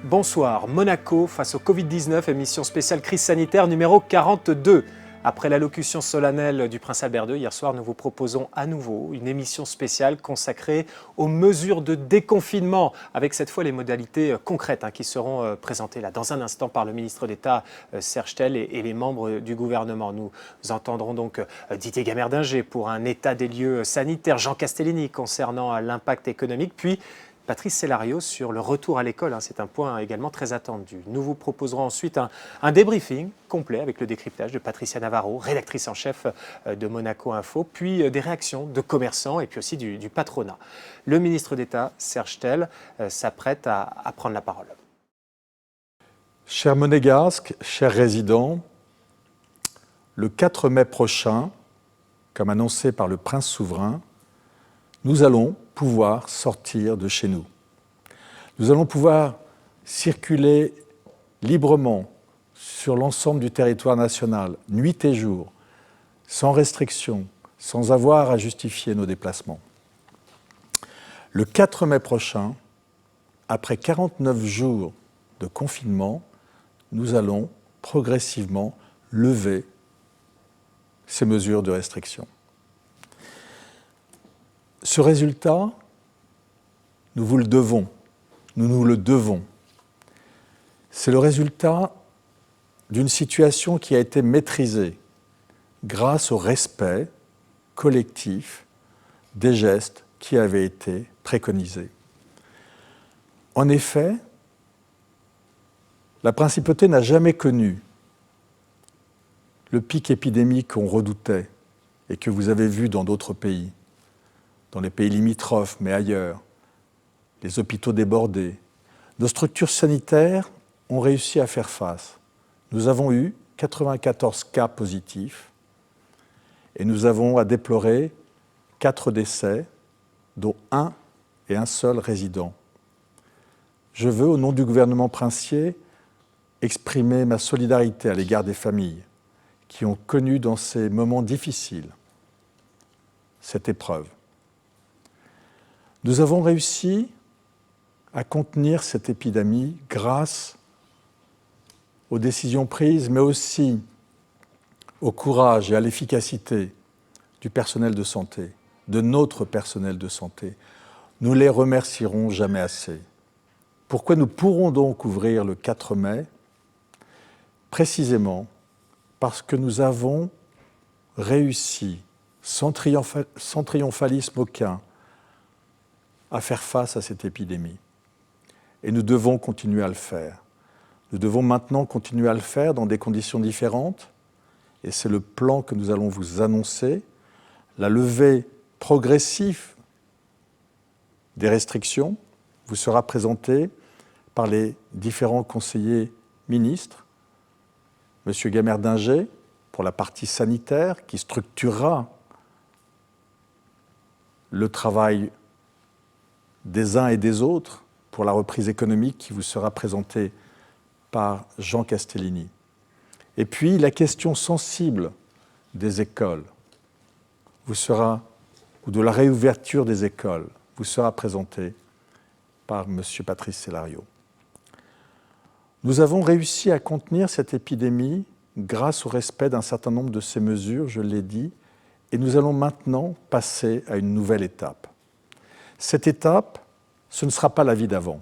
Bonsoir, Monaco face au Covid-19, émission spéciale crise sanitaire numéro 42. Après l'allocution solennelle du prince Albert II, hier soir, nous vous proposons à nouveau une émission spéciale consacrée aux mesures de déconfinement, avec cette fois les modalités concrètes qui seront présentées là dans un instant par le ministre d'État Serge Tel et les membres du gouvernement. Nous entendrons donc Didier Gamerdinger pour un état des lieux sanitaires, Jean Castellini concernant l'impact économique, puis Patrice Célario sur le retour à l'école, c'est un point également très attendu. Nous vous proposerons ensuite un débriefing complet avec le décryptage de Patricia Navarro, rédactrice en chef de Monaco Info, puis des réactions de commerçants et puis aussi du patronat. Le ministre d'État, Serge Tel, s'apprête à prendre la parole. Chers Monégasques, chers résidents, le 4 mai prochain, comme annoncé par le prince souverain, nous allons pouvoir sortir de chez nous. Nous allons pouvoir circuler librement sur l'ensemble du territoire national, nuit et jour, sans restriction, sans avoir à justifier nos déplacements. Le 4 mai prochain, après 49 jours de confinement, nous allons progressivement lever ces mesures de restriction. Ce résultat, nous vous le devons, nous nous le devons. C'est le résultat d'une situation qui a été maîtrisée grâce au respect collectif des gestes qui avaient été préconisés. En effet, la principauté n'a jamais connu le pic épidémique qu'on redoutait et que vous avez vu dans d'autres pays. Dans les pays limitrophes, mais ailleurs, les hôpitaux débordés. Nos structures sanitaires ont réussi à faire face. Nous avons eu 94 cas positifs et nous avons à déplorer 4 décès, dont un seul résident. Je veux, au nom du gouvernement princier, exprimer ma solidarité à l'égard des familles qui ont connu dans ces moments difficiles cette épreuve. Nous avons réussi à contenir cette épidémie grâce aux décisions prises, mais aussi au courage et à l'efficacité du personnel de santé, de notre personnel de santé. Nous les remercierons jamais assez. Pourquoi nous pourrons donc ouvrir le 4 mai ? Précisément parce que nous avons réussi, sans triomphalisme aucun, à faire face à cette épidémie. Et nous devons continuer à le faire. Nous devons maintenant continuer à le faire dans des conditions différentes, et c'est le plan que nous allons vous annoncer, la levée progressive des restrictions vous sera présentée par les différents conseillers ministres, M. Gamerdinger, pour la partie sanitaire, qui structurera le travail des uns et des autres pour la reprise économique qui vous sera présentée par Jean Castellini. Et puis la question sensible des écoles ou de la réouverture des écoles vous sera présentée par M. Patrice Célario. Nous avons réussi à contenir cette épidémie grâce au respect d'un certain nombre de ces mesures, je l'ai dit, et nous allons maintenant passer à une nouvelle étape. Cette étape, ce ne sera pas la vie d'avant.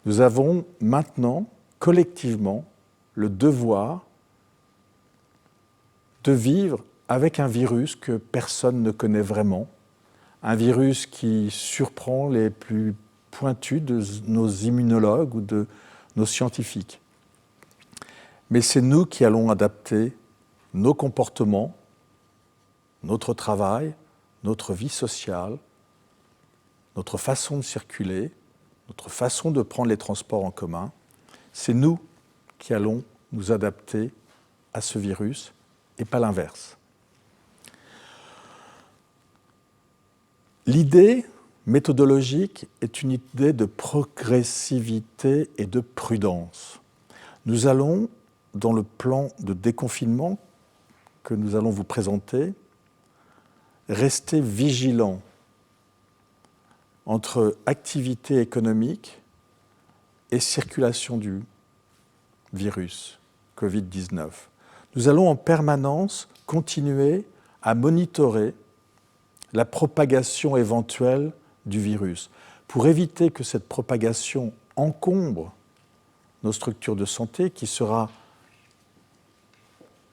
Nous avons maintenant, collectivement, le devoir de vivre avec un virus que personne ne connaît vraiment, un virus qui surprend les plus pointus de nos immunologues ou de nos scientifiques. Mais c'est nous qui allons adapter nos comportements, notre travail, notre vie sociale, notre façon de circuler, notre façon de prendre les transports en commun. C'est nous qui allons nous adapter à ce virus et pas l'inverse. L'idée méthodologique est une idée de progressivité et de prudence. Nous allons, dans le plan de déconfinement que nous allons vous présenter, rester vigilants entre activité économique, et circulation du virus Covid-19. Nous allons en permanence continuer à monitorer la propagation éventuelle du virus pour éviter que cette propagation encombre nos structures de santé, qui sera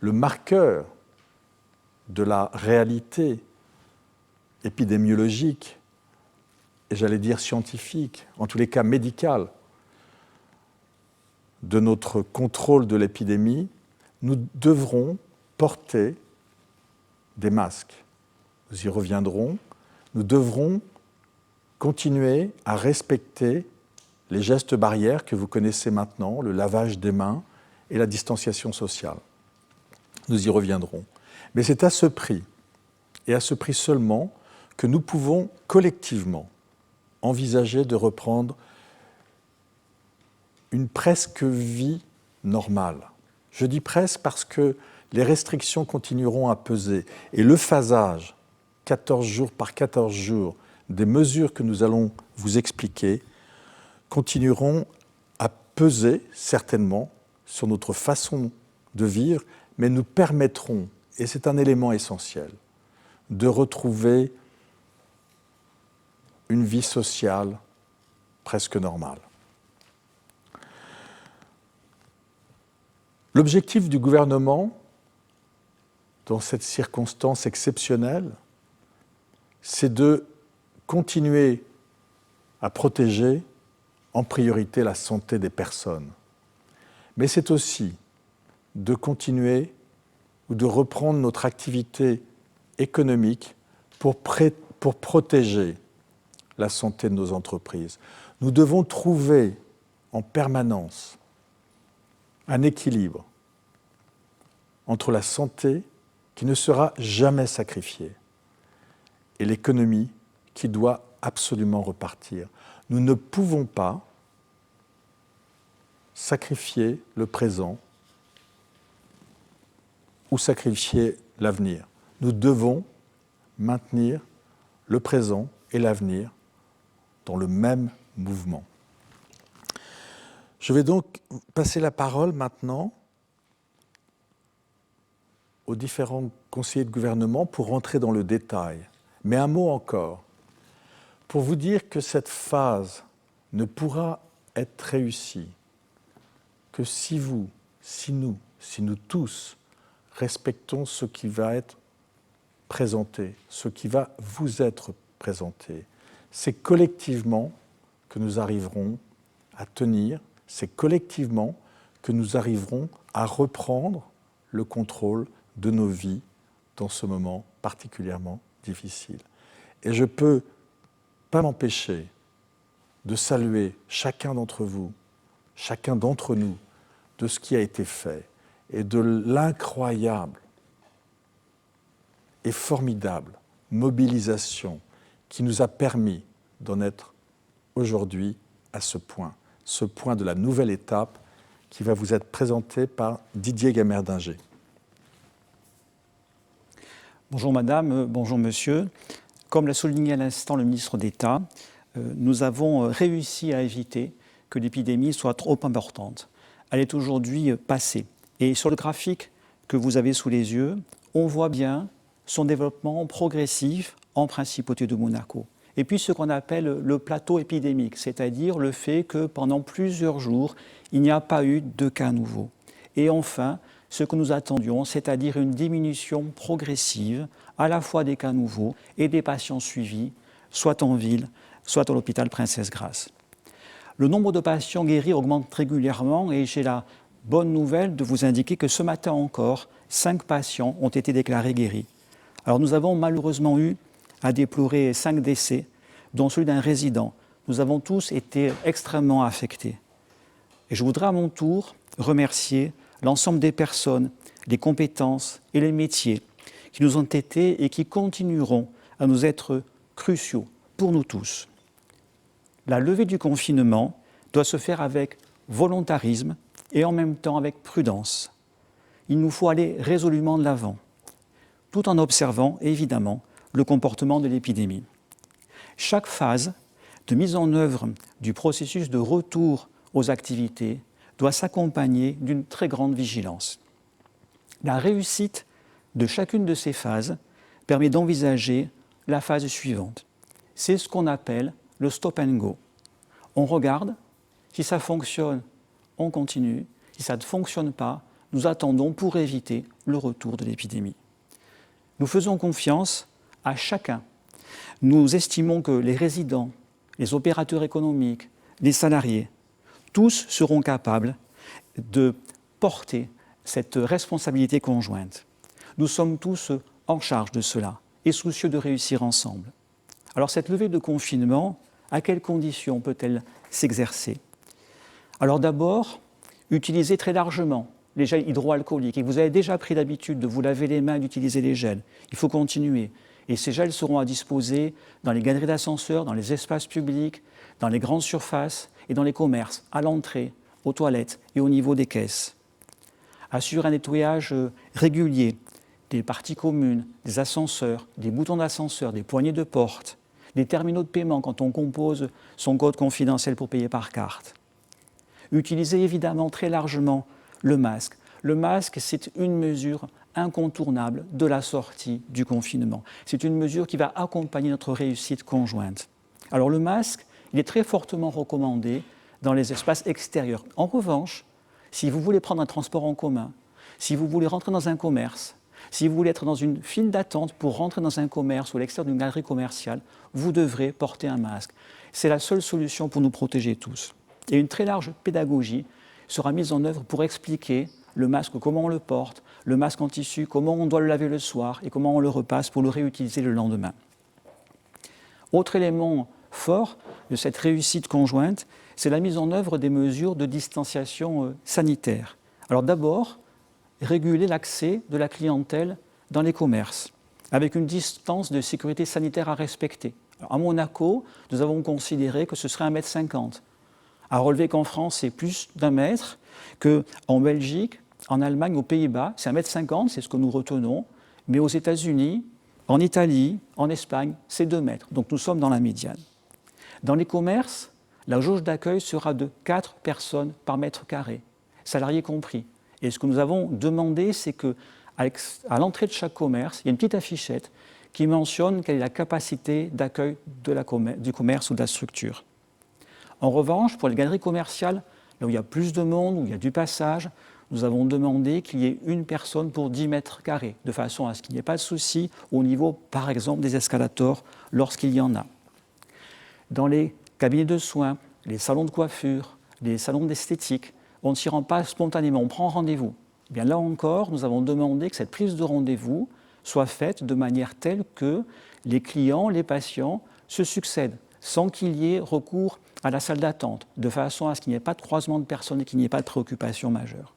le marqueur de la réalité épidémiologique, et j'allais dire scientifique, en tous les cas médicale, de notre contrôle de l'épidémie. Nous devrons porter des masques. Nous y reviendrons. Nous devrons continuer à respecter les gestes barrières que vous connaissez maintenant, le lavage des mains et la distanciation sociale. Nous y reviendrons. Mais c'est à ce prix, et à ce prix seulement, que nous pouvons collectivement envisager de reprendre une presque vie normale. Je dis presque parce que les restrictions continueront à peser. Et le phasage, 14 jours par 14 jours, des mesures que nous allons vous expliquer, continueront à peser certainement sur notre façon de vivre, mais nous permettront, et c'est un élément essentiel, de retrouver une vie sociale presque normale. L'objectif du gouvernement, dans cette circonstance exceptionnelle, c'est de continuer à protéger en priorité la santé des personnes. Mais c'est aussi de continuer ou de reprendre notre activité économique pour protéger la santé de nos entreprises. Nous devons trouver en permanence un équilibre entre la santé qui ne sera jamais sacrifiée et l'économie qui doit absolument repartir. Nous ne pouvons pas sacrifier le présent ou sacrifier l'avenir. Nous devons maintenir le présent et l'avenir dans le même mouvement. Je vais donc passer la parole maintenant aux différents conseillers de gouvernement pour rentrer dans le détail. Mais un mot encore, pour vous dire que cette phase ne pourra être réussie que si vous, si nous tous respectons ce qui va être présenté, ce qui va vous être présenté. C'est collectivement que nous arriverons à tenir, c'est collectivement que nous arriverons à reprendre le contrôle de nos vies dans ce moment particulièrement difficile. Et je ne peux pas m'empêcher de saluer chacun d'entre vous, chacun d'entre nous, de ce qui a été fait et de l'incroyable et formidable mobilisation qui nous a permis d'en être aujourd'hui à ce point de la nouvelle étape qui va vous être présentée par Didier Gamerdinger. Bonjour madame, bonjour monsieur. Comme l'a souligné à l'instant le ministre d'État, nous avons réussi à éviter que l'épidémie soit trop importante. Elle est aujourd'hui passée. Et sur le graphique que vous avez sous les yeux, on voit bien son développement progressif en Principauté de Monaco. Et puis ce qu'on appelle le plateau épidémique, c'est-à-dire le fait que pendant plusieurs jours, il n'y a pas eu de cas nouveaux. Et enfin, ce que nous attendions, c'est-à-dire une diminution progressive à la fois des cas nouveaux et des patients suivis, soit en ville, soit à l'hôpital Princesse Grace. Le nombre de patients guéris augmente régulièrement et j'ai la bonne nouvelle de vous indiquer que ce matin encore, 5 patients ont été déclarés guéris. Alors nous avons malheureusement eu à déplorer 5 décès, dont celui d'un résident. Nous avons tous été extrêmement affectés. Et je voudrais à mon tour remercier l'ensemble des personnes, les compétences et les métiers qui nous ont été et qui continueront à nous être cruciaux pour nous tous. La levée du confinement doit se faire avec volontarisme et en même temps avec prudence. Il nous faut aller résolument de l'avant, tout en observant évidemment le comportement de l'épidémie. Chaque phase de mise en œuvre du processus de retour aux activités doit s'accompagner d'une très grande vigilance. La réussite de chacune de ces phases permet d'envisager la phase suivante. C'est ce qu'on appelle le stop and go. On regarde, si ça fonctionne, on continue. Si ça ne fonctionne pas, nous attendons pour éviter le retour de l'épidémie. Nous faisons confiance à chacun. Nous estimons que les résidents, les opérateurs économiques, les salariés, tous seront capables de porter cette responsabilité conjointe. Nous sommes tous en charge de cela et soucieux de réussir ensemble. Alors cette levée de confinement, à quelles conditions peut-elle s'exercer? Alors d'abord, utilisez très largement les gels hydroalcooliques. Et vous avez déjà pris l'habitude de vous laver les mains et d'utiliser les gels. Il faut continuer. Et ces gels seront à disposer dans les galeries d'ascenseurs, dans les espaces publics, dans les grandes surfaces et dans les commerces, à l'entrée, aux toilettes et au niveau des caisses. Assurer un nettoyage régulier des parties communes, des ascenseurs, des boutons d'ascenseur, des poignées de porte, des terminaux de paiement quand on compose son code confidentiel pour payer par carte. Utilisez évidemment très largement le masque. Le masque, c'est une mesure incontournable de la sortie du confinement. C'est une mesure qui va accompagner notre réussite conjointe. Alors le masque, il est très fortement recommandé dans les espaces extérieurs. En revanche, si vous voulez prendre un transport en commun, si vous voulez rentrer dans un commerce, si vous voulez être dans une file d'attente pour rentrer dans un commerce ou à l'extérieur d'une galerie commerciale, vous devrez porter un masque. C'est la seule solution pour nous protéger tous. Et une très large pédagogie sera mise en œuvre pour expliquer le masque, comment on le porte, le masque en tissu, comment on doit le laver le soir et comment on le repasse pour le réutiliser le lendemain. Autre élément fort de cette réussite conjointe, c'est la mise en œuvre des mesures de distanciation sanitaire. Alors d'abord, réguler l'accès de la clientèle dans les commerces, avec une distance de sécurité sanitaire à respecter. Alors, à Monaco, nous avons considéré que ce serait 1,50 m. À relever qu'en France, c'est plus d'1 mètre, qu'en Belgique, en Allemagne, aux Pays-Bas, c'est 1,50 m, c'est ce que nous retenons, mais aux États-Unis, en Italie, en Espagne, c'est 2 mètres. Donc nous sommes dans la médiane. Dans les commerces, la jauge d'accueil sera de 4 personnes par mètre carré, salariés compris. Et ce que nous avons demandé, c'est qu'à l'entrée de chaque commerce, il y a une petite affichette qui mentionne quelle est la capacité d'accueil du commerce ou de la structure. En revanche, pour les galeries commerciales, là où il y a plus de monde, où il y a du passage, nous avons demandé qu'il y ait une personne pour 10 mètres carrés, de façon à ce qu'il n'y ait pas de souci au niveau, par exemple, des escalators, lorsqu'il y en a. Dans les cabinets de soins, les salons de coiffure, les salons d'esthétique, on ne s'y rend pas spontanément, on prend rendez-vous. Eh bien là encore, nous avons demandé que cette prise de rendez-vous soit faite de manière telle que les clients, les patients se succèdent, sans qu'il y ait recours à la salle d'attente, de façon à ce qu'il n'y ait pas de croisement de personnes et qu'il n'y ait pas de préoccupation majeure.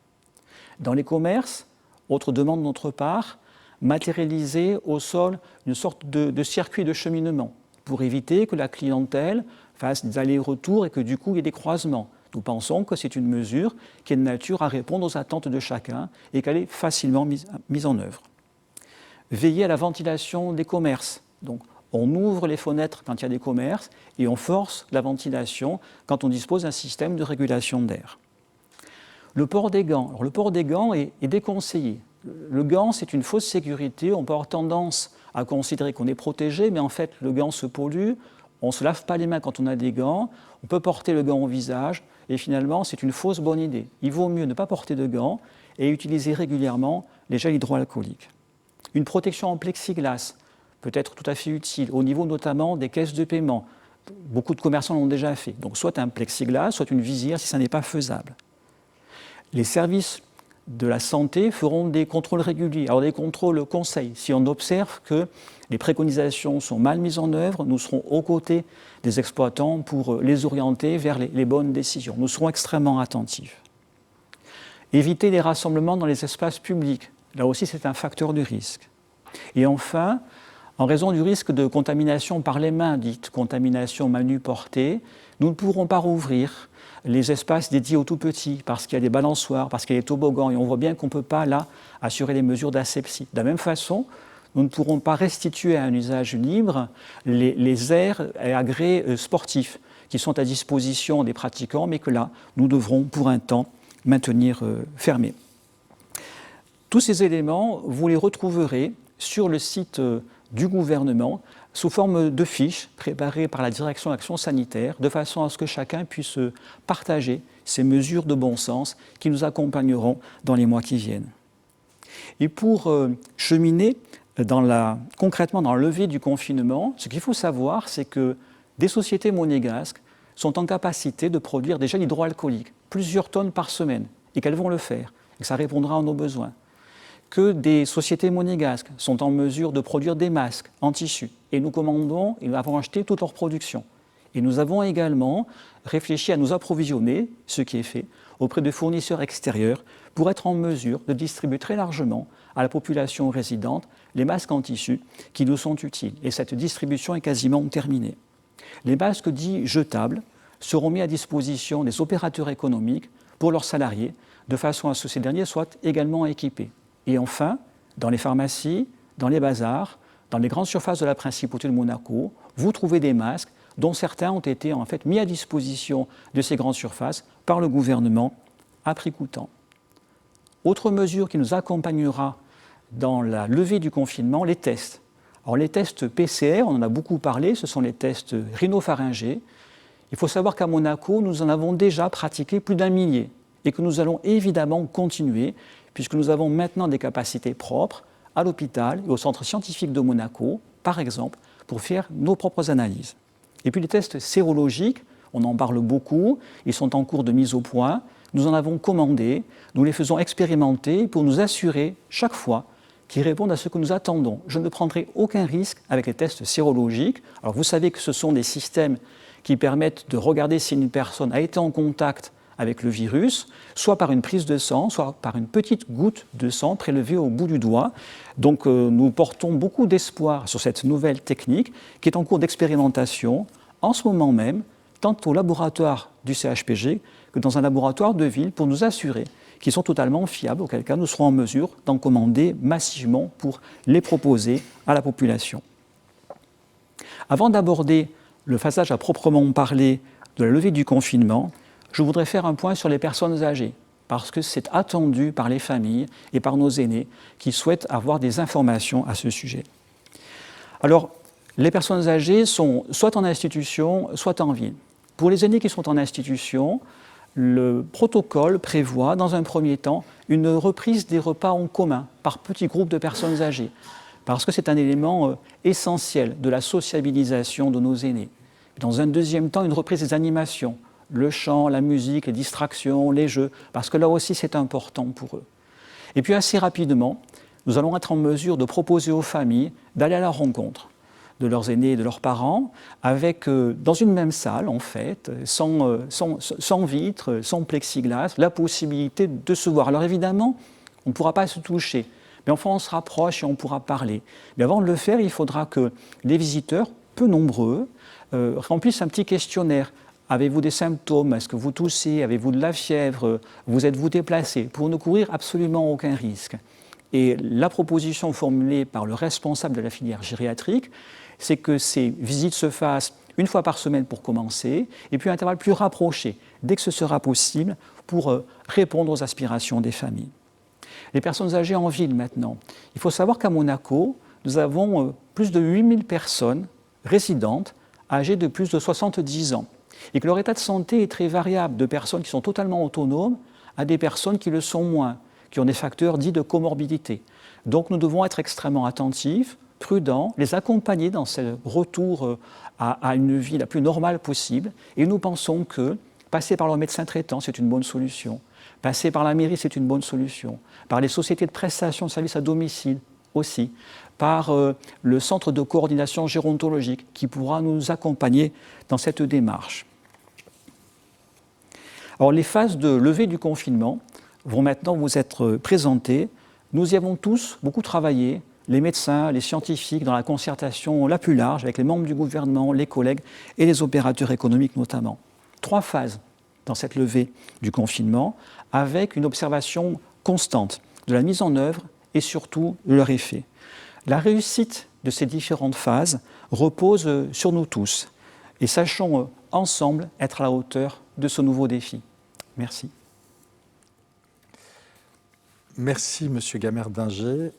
Dans les commerces, autre demande de notre part, matérialiser au sol une sorte de circuit de cheminement pour éviter que la clientèle fasse des allers-retours et que du coup il y ait des croisements. Nous pensons que c'est une mesure qui est de nature à répondre aux attentes de chacun et qu'elle est facilement mise en œuvre. Veiller à la ventilation des commerces. Donc, on ouvre les fenêtres quand il y a des commerces et on force la ventilation quand on dispose d'un système de régulation d'air. Le port des gants. Alors, le port des gants est déconseillé. Le gant, c'est une fausse sécurité. On peut avoir tendance à considérer qu'on est protégé, mais en fait, le gant se pollue. On ne se lave pas les mains quand on a des gants. On peut porter le gant au visage. Et finalement, c'est une fausse bonne idée. Il vaut mieux ne pas porter de gants et utiliser régulièrement les gels hydroalcooliques. Une protection en plexiglas peut être tout à fait utile, au niveau notamment des caisses de paiement. Beaucoup de commerçants l'ont déjà fait. Donc soit un plexiglas, soit une visière si ça n'est pas faisable. Les services de la santé feront des contrôles réguliers, alors des contrôles conseils. Si on observe que les préconisations sont mal mises en œuvre, nous serons aux côtés des exploitants pour les orienter vers les bonnes décisions. Nous serons extrêmement attentifs. Éviter les rassemblements dans les espaces publics. Là aussi, c'est un facteur de risque. Et enfin, en raison du risque de contamination par les mains, dite contamination manu-portée, nous ne pourrons pas rouvrir les espaces dédiés aux tout-petits parce qu'il y a des balançoires, parce qu'il y a des toboggans, et on voit bien qu'on ne peut pas, là, assurer les mesures d'asepsie. De la même façon, nous ne pourrons pas restituer à un usage libre les aires et agrès sportifs qui sont à disposition des pratiquants, mais que là, nous devrons pour un temps maintenir fermés. Tous ces éléments, vous les retrouverez sur le site du gouvernement sous forme de fiches préparées par la Direction d'Action Sanitaire, de façon à ce que chacun puisse partager ces mesures de bon sens qui nous accompagneront dans les mois qui viennent. Et pour cheminer concrètement dans la levée du confinement, ce qu'il faut savoir, c'est que des sociétés monégasques sont en capacité de produire des gels hydroalcooliques, plusieurs tonnes par semaine, et qu'elles vont le faire, et que ça répondra à nos besoins. Que des sociétés monégasques sont en mesure de produire des masques en tissu, et nous commandons et nous avons acheté toute leur production. Et nous avons également réfléchi à nous approvisionner, ce qui est fait, auprès de fournisseurs extérieurs pour être en mesure de distribuer très largement à la population résidente les masques en tissu qui nous sont utiles. Et cette distribution est quasiment terminée. Les masques dits jetables seront mis à disposition des opérateurs économiques pour leurs salariés, de façon à ce que ces derniers soient également équipés. Et enfin, dans les pharmacies, dans les bazars, dans les grandes surfaces de la Principauté de Monaco, vous trouvez des masques dont certains ont été en fait mis à disposition de ces grandes surfaces par le gouvernement à prix coûtant. Autre mesure qui nous accompagnera dans la levée du confinement, les tests. Alors les tests PCR, on en a beaucoup parlé, ce sont les tests rhinopharyngés. Il faut savoir qu'à Monaco, nous en avons déjà pratiqué plus d'1 millier et que nous allons évidemment continuer puisque nous avons maintenant des capacités propres à l'hôpital et au centre scientifique de Monaco, par exemple, pour faire nos propres analyses. Et puis les tests sérologiques, on en parle beaucoup, ils sont en cours de mise au point, nous en avons commandé, nous les faisons expérimenter pour nous assurer chaque fois qu'ils répondent à ce que nous attendons. Je ne prendrai aucun risque avec les tests sérologiques. Alors vous savez que ce sont des systèmes qui permettent de regarder si une personne a été en contact avec le virus, soit par une prise de sang, soit par une petite goutte de sang prélevée au bout du doigt. Donc nous portons beaucoup d'espoir sur cette nouvelle technique qui est en cours d'expérimentation en ce moment même, tant au laboratoire du CHPG que dans un laboratoire de ville pour nous assurer qu'ils sont totalement fiables, auquel cas nous serons en mesure d'en commander massivement pour les proposer à la population. Avant d'aborder le phasage à proprement parler de la levée du confinement, je voudrais faire un point sur les personnes âgées, parce que c'est attendu par les familles et par nos aînés qui souhaitent avoir des informations à ce sujet. Alors, les personnes âgées sont soit en institution, soit en ville. Pour les aînés qui sont en institution, le protocole prévoit, dans un premier temps, une reprise des repas en commun par petits groupes de personnes âgées, parce que c'est un élément essentiel de la sociabilisation de nos aînés. Dans un deuxième temps, une reprise des animations, le chant, la musique, les distractions, les jeux, parce que là aussi c'est important pour eux. Et puis assez rapidement, nous allons être en mesure de proposer aux familles d'aller à la rencontre de leurs aînés et de leurs parents, avec, dans une même salle, en fait, sans vitre, sans plexiglas, la possibilité de se voir. Alors évidemment, on ne pourra pas se toucher, mais enfin on se rapproche et on pourra parler. Mais avant de le faire, il faudra que les visiteurs, peu nombreux, remplissent un petit questionnaire. Avez-vous des symptômes? Est-ce que vous toussez? Avez-vous de la fièvre? Vous êtes-vous déplacé? Pour ne courir absolument aucun risque. Et la proposition formulée par le responsable de la filière gériatrique, c'est que ces visites se fassent une fois par semaine pour commencer, et puis à un intervalle plus rapproché, dès que ce sera possible, pour répondre aux aspirations des familles. Les personnes âgées en ville maintenant. Il faut savoir qu'à Monaco, nous avons plus de 8000 personnes résidentes âgées de plus de 70 ans, et que leur état de santé est très variable, de personnes qui sont totalement autonomes à des personnes qui le sont moins, qui ont des facteurs dits de comorbidité. Donc nous devons être extrêmement attentifs, prudents, les accompagner dans ce retour à une vie la plus normale possible. Et nous pensons que passer par leur médecin traitant, c'est une bonne solution. Passer par la mairie, c'est une bonne solution. Par les sociétés de prestation de services à domicile aussi. Par le centre de coordination gérontologique qui pourra nous accompagner dans cette démarche. Alors les phases de levée du confinement vont maintenant vous être présentées. Nous y avons tous beaucoup travaillé, les médecins, les scientifiques, dans la concertation la plus large avec les membres du gouvernement, les collègues et les opérateurs économiques notamment. 3 phases dans cette levée du confinement, avec une observation constante de la mise en œuvre et surtout de leur effet. La réussite de ces différentes phases repose sur nous tous. Et sachons ensemble, être à la hauteur de ce nouveau défi. Merci. Merci, Monsieur Gamerdinger.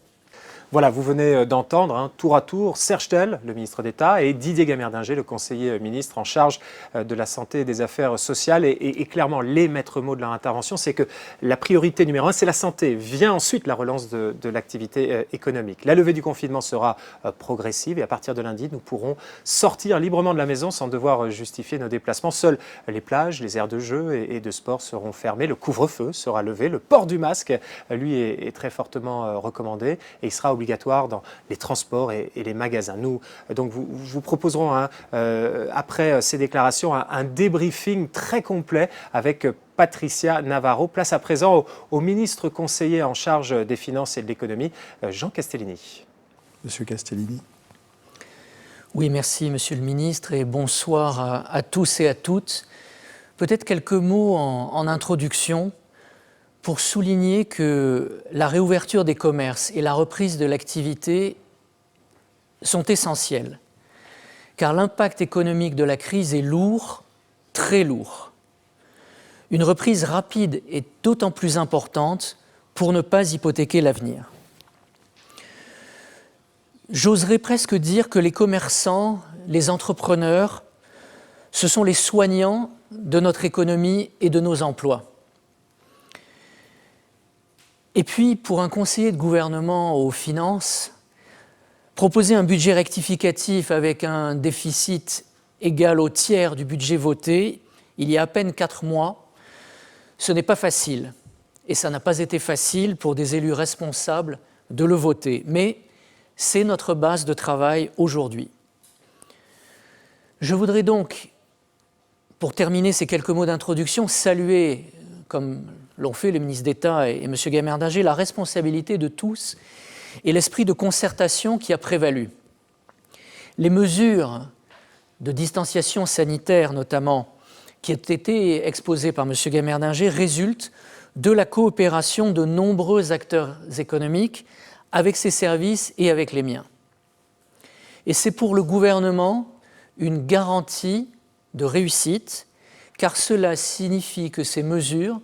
Voilà, vous venez d'entendre tour à tour Serge Tel, le ministre d'État, et Didier Gamerdinger, le conseiller ministre en charge de la santé et des affaires sociales. Et clairement, les maîtres mots de leur intervention, c'est que la priorité numéro 1, c'est la santé. Vient ensuite la relance de l'activité économique. La levée du confinement sera progressive et à partir de lundi, nous pourrons sortir librement de la maison sans devoir justifier nos déplacements. Seules les plages, les aires de jeu et de sport seront fermées. Le couvre-feu sera levé. Le port du masque, lui, est très fortement recommandé et il sera obligatoire dans les transports et les magasins. Nous, donc, vous proposerons, après ces déclarations, un débriefing très complet avec Patricia Navarro. Place à présent au ministre conseiller en charge des finances et de l'économie, Jean Castellini. Monsieur Castellini. Oui, merci Monsieur le ministre et bonsoir à tous et à toutes. Peut-être quelques mots en introduction pour souligner que la réouverture des commerces et la reprise de l'activité sont essentielles, car l'impact économique de la crise est lourd, très lourd. Une reprise rapide est d'autant plus importante pour ne pas hypothéquer l'avenir. J'oserais presque dire que les commerçants, les entrepreneurs, ce sont les soignants de notre économie et de nos emplois. Et puis, pour un conseiller de gouvernement aux finances, proposer un budget rectificatif avec un déficit égal au tiers du budget voté, il y a à peine 4 mois, ce n'est pas facile. Et ça n'a pas été facile pour des élus responsables de le voter. Mais c'est notre base de travail aujourd'hui. Je voudrais donc, pour terminer ces quelques mots d'introduction, saluer, comme l'ont fait le ministre d'État et M. Gamerdinger, la responsabilité de tous et l'esprit de concertation qui a prévalu. Les mesures de distanciation sanitaire, notamment, qui ont été exposées par M. Gamerdinger, résultent de la coopération de nombreux acteurs économiques avec ses services et avec les miens. Et c'est pour le gouvernement une garantie de réussite, car cela signifie que ces mesures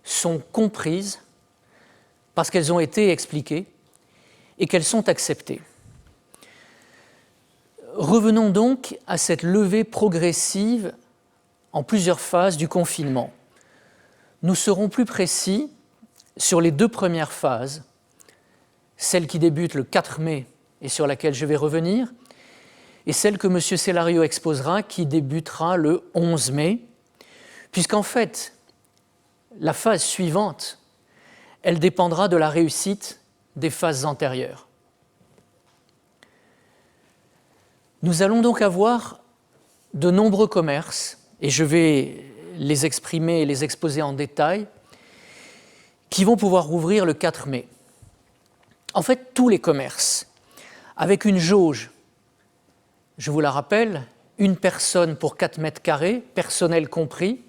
sont comprises parce qu'elles ont été expliquées et qu'elles sont acceptées. Revenons donc à cette levée progressive en plusieurs phases du confinement. Nous serons plus précis sur les 2 premières phases, celle qui débute le 4 mai et sur laquelle je vais revenir, et celle que M. Cellario exposera qui débutera le 11 mai, puisqu'en fait, la phase suivante, elle dépendra de la réussite des phases antérieures. Nous allons donc avoir de nombreux commerces, et je vais les exprimer et les exposer en détail, qui vont pouvoir rouvrir le 4 mai. En fait, tous les commerces, avec une jauge, je vous la rappelle, 1 personne pour 4 mètres carrés, personnel compris,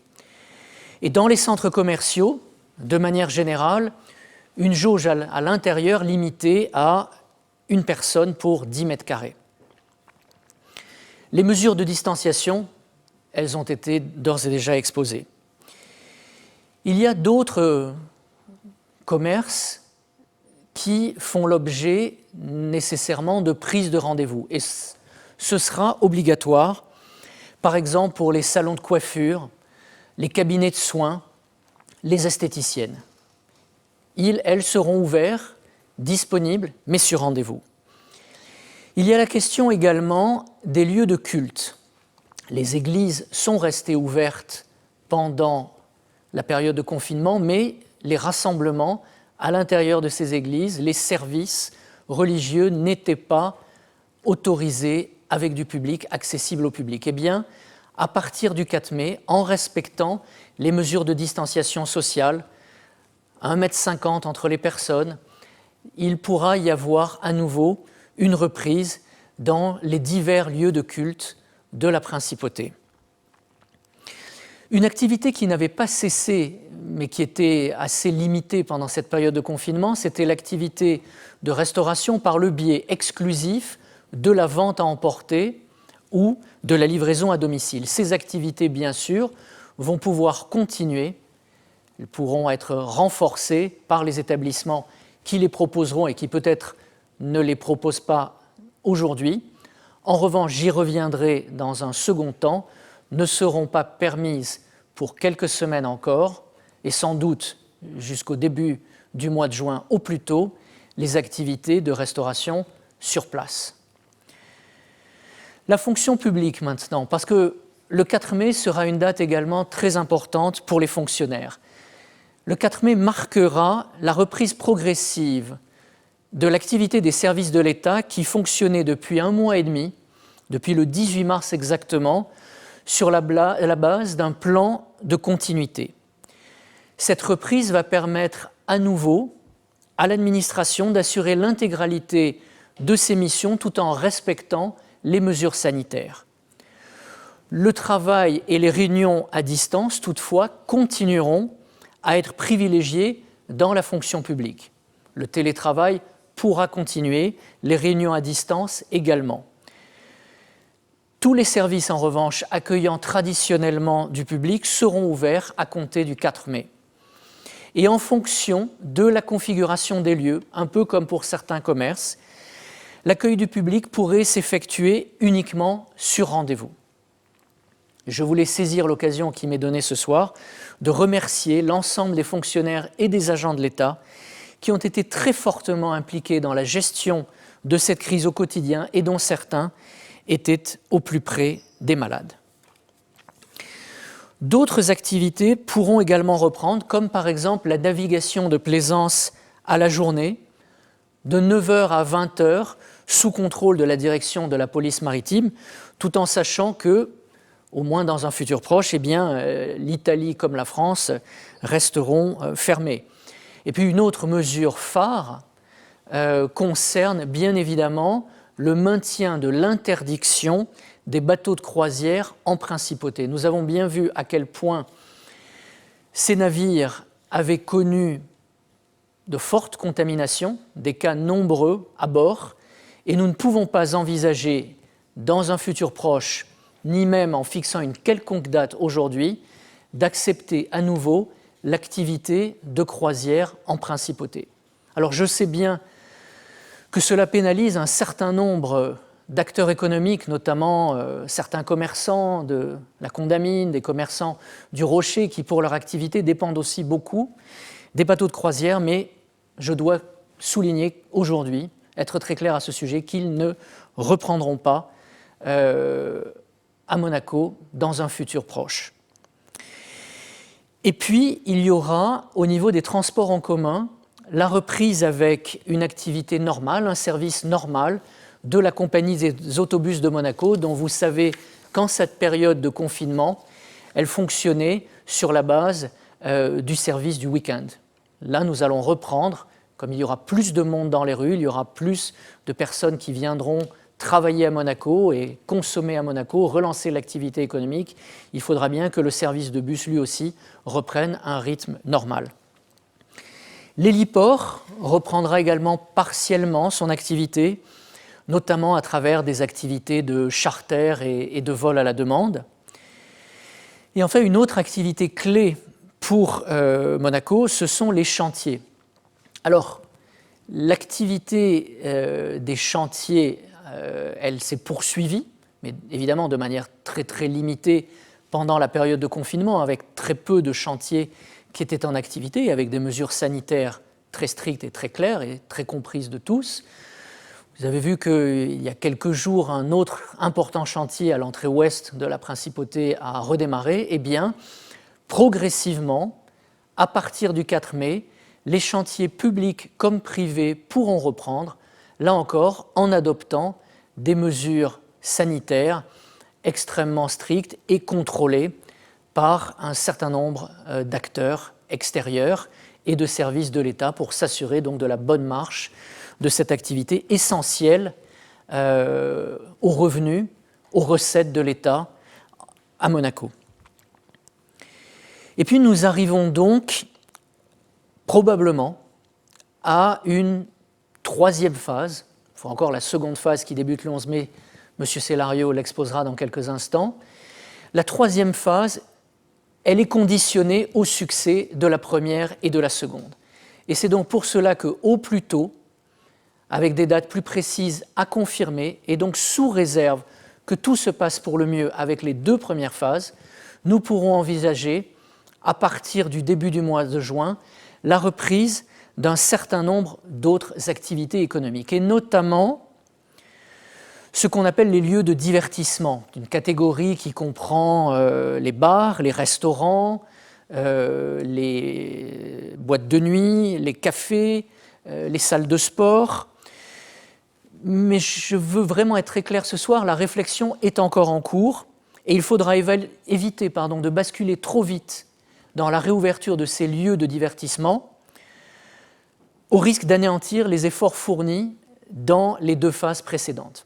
et dans les centres commerciaux, de manière générale, une jauge à l'intérieur limitée à 1 personne pour 10 mètres carrés. Les mesures de distanciation, elles ont été d'ores et déjà exposées. Il y a d'autres commerces qui font l'objet nécessairement de prise de rendez-vous. Et ce sera obligatoire, par exemple pour les salons de coiffure, les cabinets de soins, les esthéticiennes. Elles seront ouverts, disponibles, mais sur rendez-vous. Il y a la question également des lieux de culte. Les églises sont restées ouvertes pendant la période de confinement, mais les rassemblements à l'intérieur de ces églises, les services religieux n'étaient pas autorisés avec du public, accessibles au public. Eh bien, à partir du 4 mai, en respectant les mesures de distanciation sociale, 1,50 m entre les personnes, il pourra y avoir à nouveau une reprise dans les divers lieux de culte de la principauté. Une activité qui n'avait pas cessé, mais qui était assez limitée pendant cette période de confinement, c'était l'activité de restauration par le biais exclusif de la vente à emporter ou de la livraison à domicile. Ces activités, bien sûr, vont pouvoir continuer, elles pourront être renforcées par les établissements qui les proposeront et qui peut-être ne les proposent pas aujourd'hui. En revanche, j'y reviendrai dans un second temps, ne seront pas permises pour quelques semaines encore, et sans doute jusqu'au début du mois de juin au plus tôt, les activités de restauration sur place. La fonction publique maintenant, parce que le 4 mai sera une date également très importante pour les fonctionnaires. Le 4 mai marquera la reprise progressive de l'activité des services de l'État qui fonctionnait depuis 1 mois et demi, depuis le 18 mars exactement, sur la base d'un plan de continuité. Cette reprise va permettre à nouveau à l'administration d'assurer l'intégralité de ses missions tout en respectant les mesures sanitaires. Le travail et les réunions à distance, toutefois, continueront à être privilégiés dans la fonction publique. Le télétravail pourra continuer, les réunions à distance également. Tous les services, en revanche, accueillant traditionnellement du public seront ouverts à compter du 4 mai. Et en fonction de la configuration des lieux, un peu comme pour certains commerces, l'accueil du public pourrait s'effectuer uniquement sur rendez-vous. Je voulais saisir l'occasion qui m'est donnée ce soir de remercier l'ensemble des fonctionnaires et des agents de l'État qui ont été très fortement impliqués dans la gestion de cette crise au quotidien et dont certains étaient au plus près des malades. D'autres activités pourront également reprendre, comme par exemple la navigation de plaisance à la journée, de 9h à 20h, sous contrôle de la direction de la police maritime, tout en sachant que, au moins dans un futur proche, l'Italie comme la France resteront fermées. Et puis une autre mesure phare concerne bien évidemment le maintien de l'interdiction des bateaux de croisière en principauté. Nous avons bien vu à quel point ces navires avaient connu de fortes contaminations, des cas nombreux à bord, et nous ne pouvons pas envisager dans un futur proche, ni même en fixant une quelconque date aujourd'hui, d'accepter à nouveau l'activité de croisière en principauté. Alors je sais bien que cela pénalise un certain nombre d'acteurs économiques, notamment certains commerçants de la Condamine, des commerçants du Rocher, qui pour leur activité dépendent aussi beaucoup des bateaux de croisière, mais je dois souligner aujourd'hui, être très clair à ce sujet, qu'ils ne reprendront pas à Monaco dans un futur proche. Et puis, il y aura, au niveau des transports en commun, la reprise avec une activité normale, un service normal de la compagnie des autobus de Monaco, dont vous savez qu'en cette période de confinement, elle fonctionnait sur la base du service du week-end. Là, nous allons reprendre, comme il y aura plus de monde dans les rues, il y aura plus de personnes qui viendront travailler à Monaco et consommer à Monaco, relancer l'activité économique, il faudra bien que le service de bus, lui aussi, reprenne un rythme normal. L'héliport reprendra également partiellement son activité, notamment à travers des activités de charter et de vol à la demande. Et enfin, une autre activité clé pour Monaco, ce sont les chantiers. Alors, l'activité des chantiers, elle s'est poursuivie, mais évidemment de manière très très limitée pendant la période de confinement, avec très peu de chantiers qui étaient en activité, avec des mesures sanitaires très strictes et très claires et très comprises de tous. Vous avez vu qu'il y a quelques jours, un autre important chantier à l'entrée ouest de la Principauté a redémarré. Eh bien, progressivement, à partir du 4 mai, les chantiers publics comme privés pourront reprendre, là encore en adoptant des mesures sanitaires extrêmement strictes et contrôlées par un certain nombre d'acteurs extérieurs et de services de l'État pour s'assurer donc de la bonne marche de cette activité essentielle aux revenus, aux recettes de l'État à Monaco. Et puis nous arrivons donc probablement à une troisième phase. Il faut encore la seconde phase qui débute le 11 mai M. Célario l'exposera dans quelques instants. La troisième phase, elle est conditionnée au succès de la première et de la seconde. Et c'est donc pour cela qu'au plus tôt, avec des dates plus précises à confirmer, et donc sous réserve que tout se passe pour le mieux avec les deux premières phases, nous pourrons envisager, à partir du début du mois de juin, la reprise d'un certain nombre d'autres activités économiques, et notamment ce qu'on appelle les lieux de divertissement, une catégorie qui comprend les bars, les restaurants, les boîtes de nuit, les cafés, les salles de sport. Mais je veux vraiment être très clair ce soir, la réflexion est encore en cours et il faudra éviter de basculer trop vite dans la réouverture de ces lieux de divertissement au risque d'anéantir les efforts fournis dans les deux phases précédentes.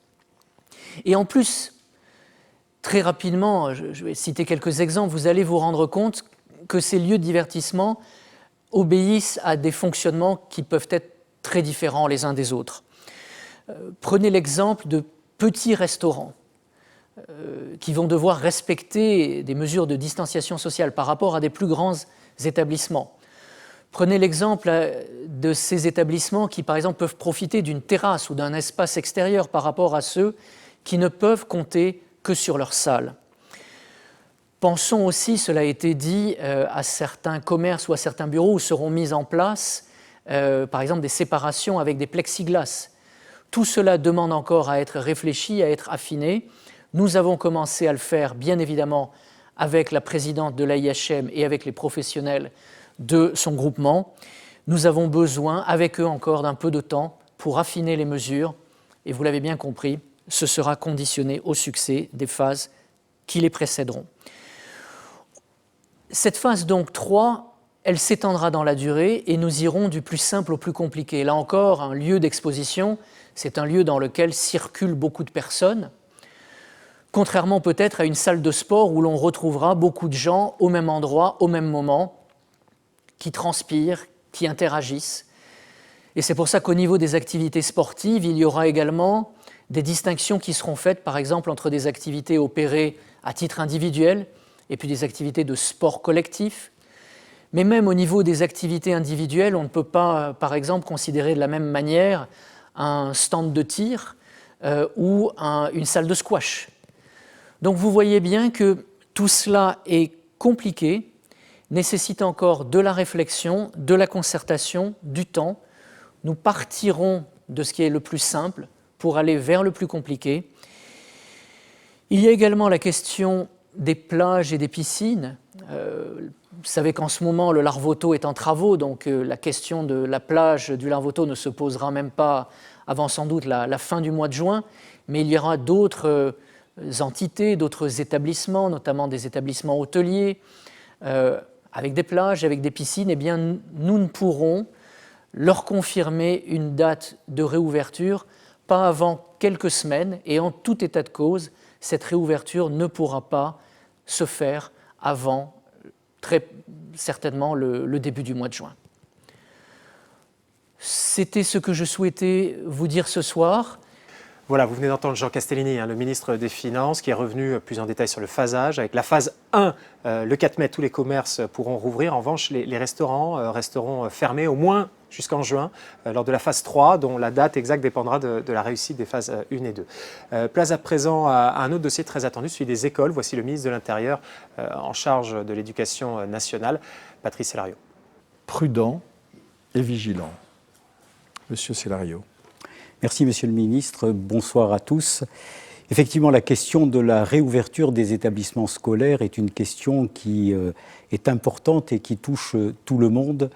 Et en plus, très rapidement, je vais citer quelques exemples, vous allez vous rendre compte que ces lieux de divertissement obéissent à des fonctionnements qui peuvent être très différents les uns des autres. Prenez l'exemple de petits restaurants qui vont devoir respecter des mesures de distanciation sociale par rapport à des plus grands établissements. Prenez l'exemple de ces établissements qui, par exemple, peuvent profiter d'une terrasse ou d'un espace extérieur par rapport à ceux qui ne peuvent compter que sur leur salle. Pensons aussi, cela a été dit, à certains commerces ou à certains bureaux où seront mises en place, par exemple, des séparations avec des plexiglas. Tout cela demande encore à être réfléchi, à être affiné. Nous avons commencé à le faire, bien évidemment, avec la présidente de l'AIHM et avec les professionnels de son groupement. Nous avons besoin, avec eux encore, d'un peu de temps pour affiner les mesures. Et vous l'avez bien compris, ce sera conditionné au succès des phases qui les précéderont. Cette phase donc 3, elle s'étendra dans la durée et nous irons du plus simple au plus compliqué. Là encore, un lieu d'exposition, c'est un lieu dans lequel circulent beaucoup de personnes, contrairement peut-être à une salle de sport où l'on retrouvera beaucoup de gens au même endroit, au même moment, qui transpirent, qui interagissent. Et c'est pour ça qu'au niveau des activités sportives, il y aura également des distinctions qui seront faites, par exemple, entre des activités opérées à titre individuel et puis des activités de sport collectif. Mais même au niveau des activités individuelles, on ne peut pas, par exemple, considérer de la même manière un stand de tir ou une salle de squash. Donc vous voyez bien que tout cela est compliqué, nécessite encore de la réflexion, de la concertation, du temps. Nous partirons de ce qui est le plus simple pour aller vers le plus compliqué. Il y a également la question des plages et des piscines. Vous savez qu'en ce moment, le Larvoto est en travaux, donc la question de la plage du Larvoto ne se posera même pas avant sans doute la fin du mois de juin, mais il y aura d'autres entités, d'autres établissements, notamment des établissements hôteliers, avec des plages, avec des piscines. Eh bien, nous ne pourrons leur confirmer une date de réouverture pas avant quelques semaines, et en tout état de cause, cette réouverture ne pourra pas se faire avant très certainement le début du mois de juin. C'était ce que je souhaitais vous dire ce soir. Voilà, vous venez d'entendre Jean Castellini, le ministre des Finances, qui est revenu plus en détail sur le phasage. Avec la phase 1, le 4 mai, tous les commerces pourront rouvrir. En revanche, les restaurants resteront fermés au moins jusqu'en juin, lors de la phase 3, dont la date exacte dépendra de la réussite des phases 1 et 2. Place à présent à un autre dossier très attendu, celui des écoles. Voici le ministre de l'Intérieur en charge de l'Éducation nationale, Patrice Célario. Prudent et vigilant. Monsieur Célario. Merci, Monsieur le Ministre. Bonsoir à tous. Effectivement, la question de la réouverture des établissements scolaires est une question qui est importante et qui touche tout le monde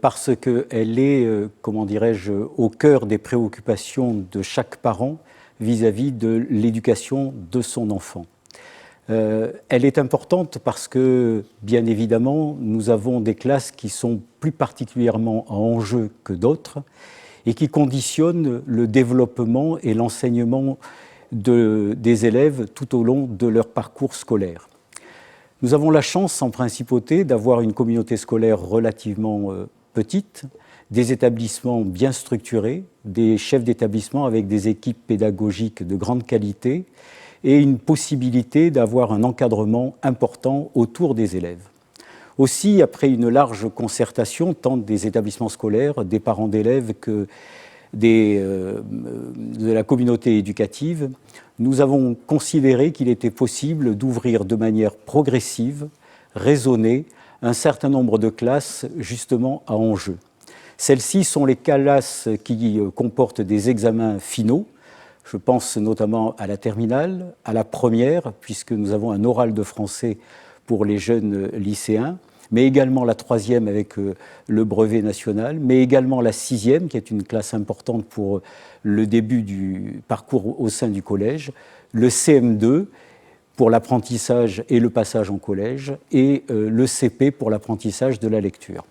parce qu'elle est, comment dirais-je, au cœur des préoccupations de chaque parent vis-à-vis de l'éducation de son enfant. Elle est importante parce que, bien évidemment, nous avons des classes qui sont plus particulièrement en enjeu que d'autres et qui conditionnent le développement et l'enseignement des élèves tout au long de leur parcours scolaire. Nous avons la chance, en principauté, d'avoir une communauté scolaire relativement petite, des établissements bien structurés, des chefs d'établissement avec des équipes pédagogiques de grande qualité et une possibilité d'avoir un encadrement important autour des élèves. Aussi, après une large concertation, tant des établissements scolaires, des parents d'élèves que de la communauté éducative, nous avons considéré qu'il était possible d'ouvrir de manière progressive, raisonnée, un certain nombre de classes justement à enjeu. Celles-ci sont les classes qui comportent des examens finaux. Je pense notamment à la terminale, à la première, puisque nous avons un oral de français pour les jeunes lycéens, mais également la troisième avec le brevet national, mais également la sixième, qui est une classe importante pour le début du parcours au sein du collège, le CM2 pour l'apprentissage et le passage en collège, et le CP pour l'apprentissage de la lecture.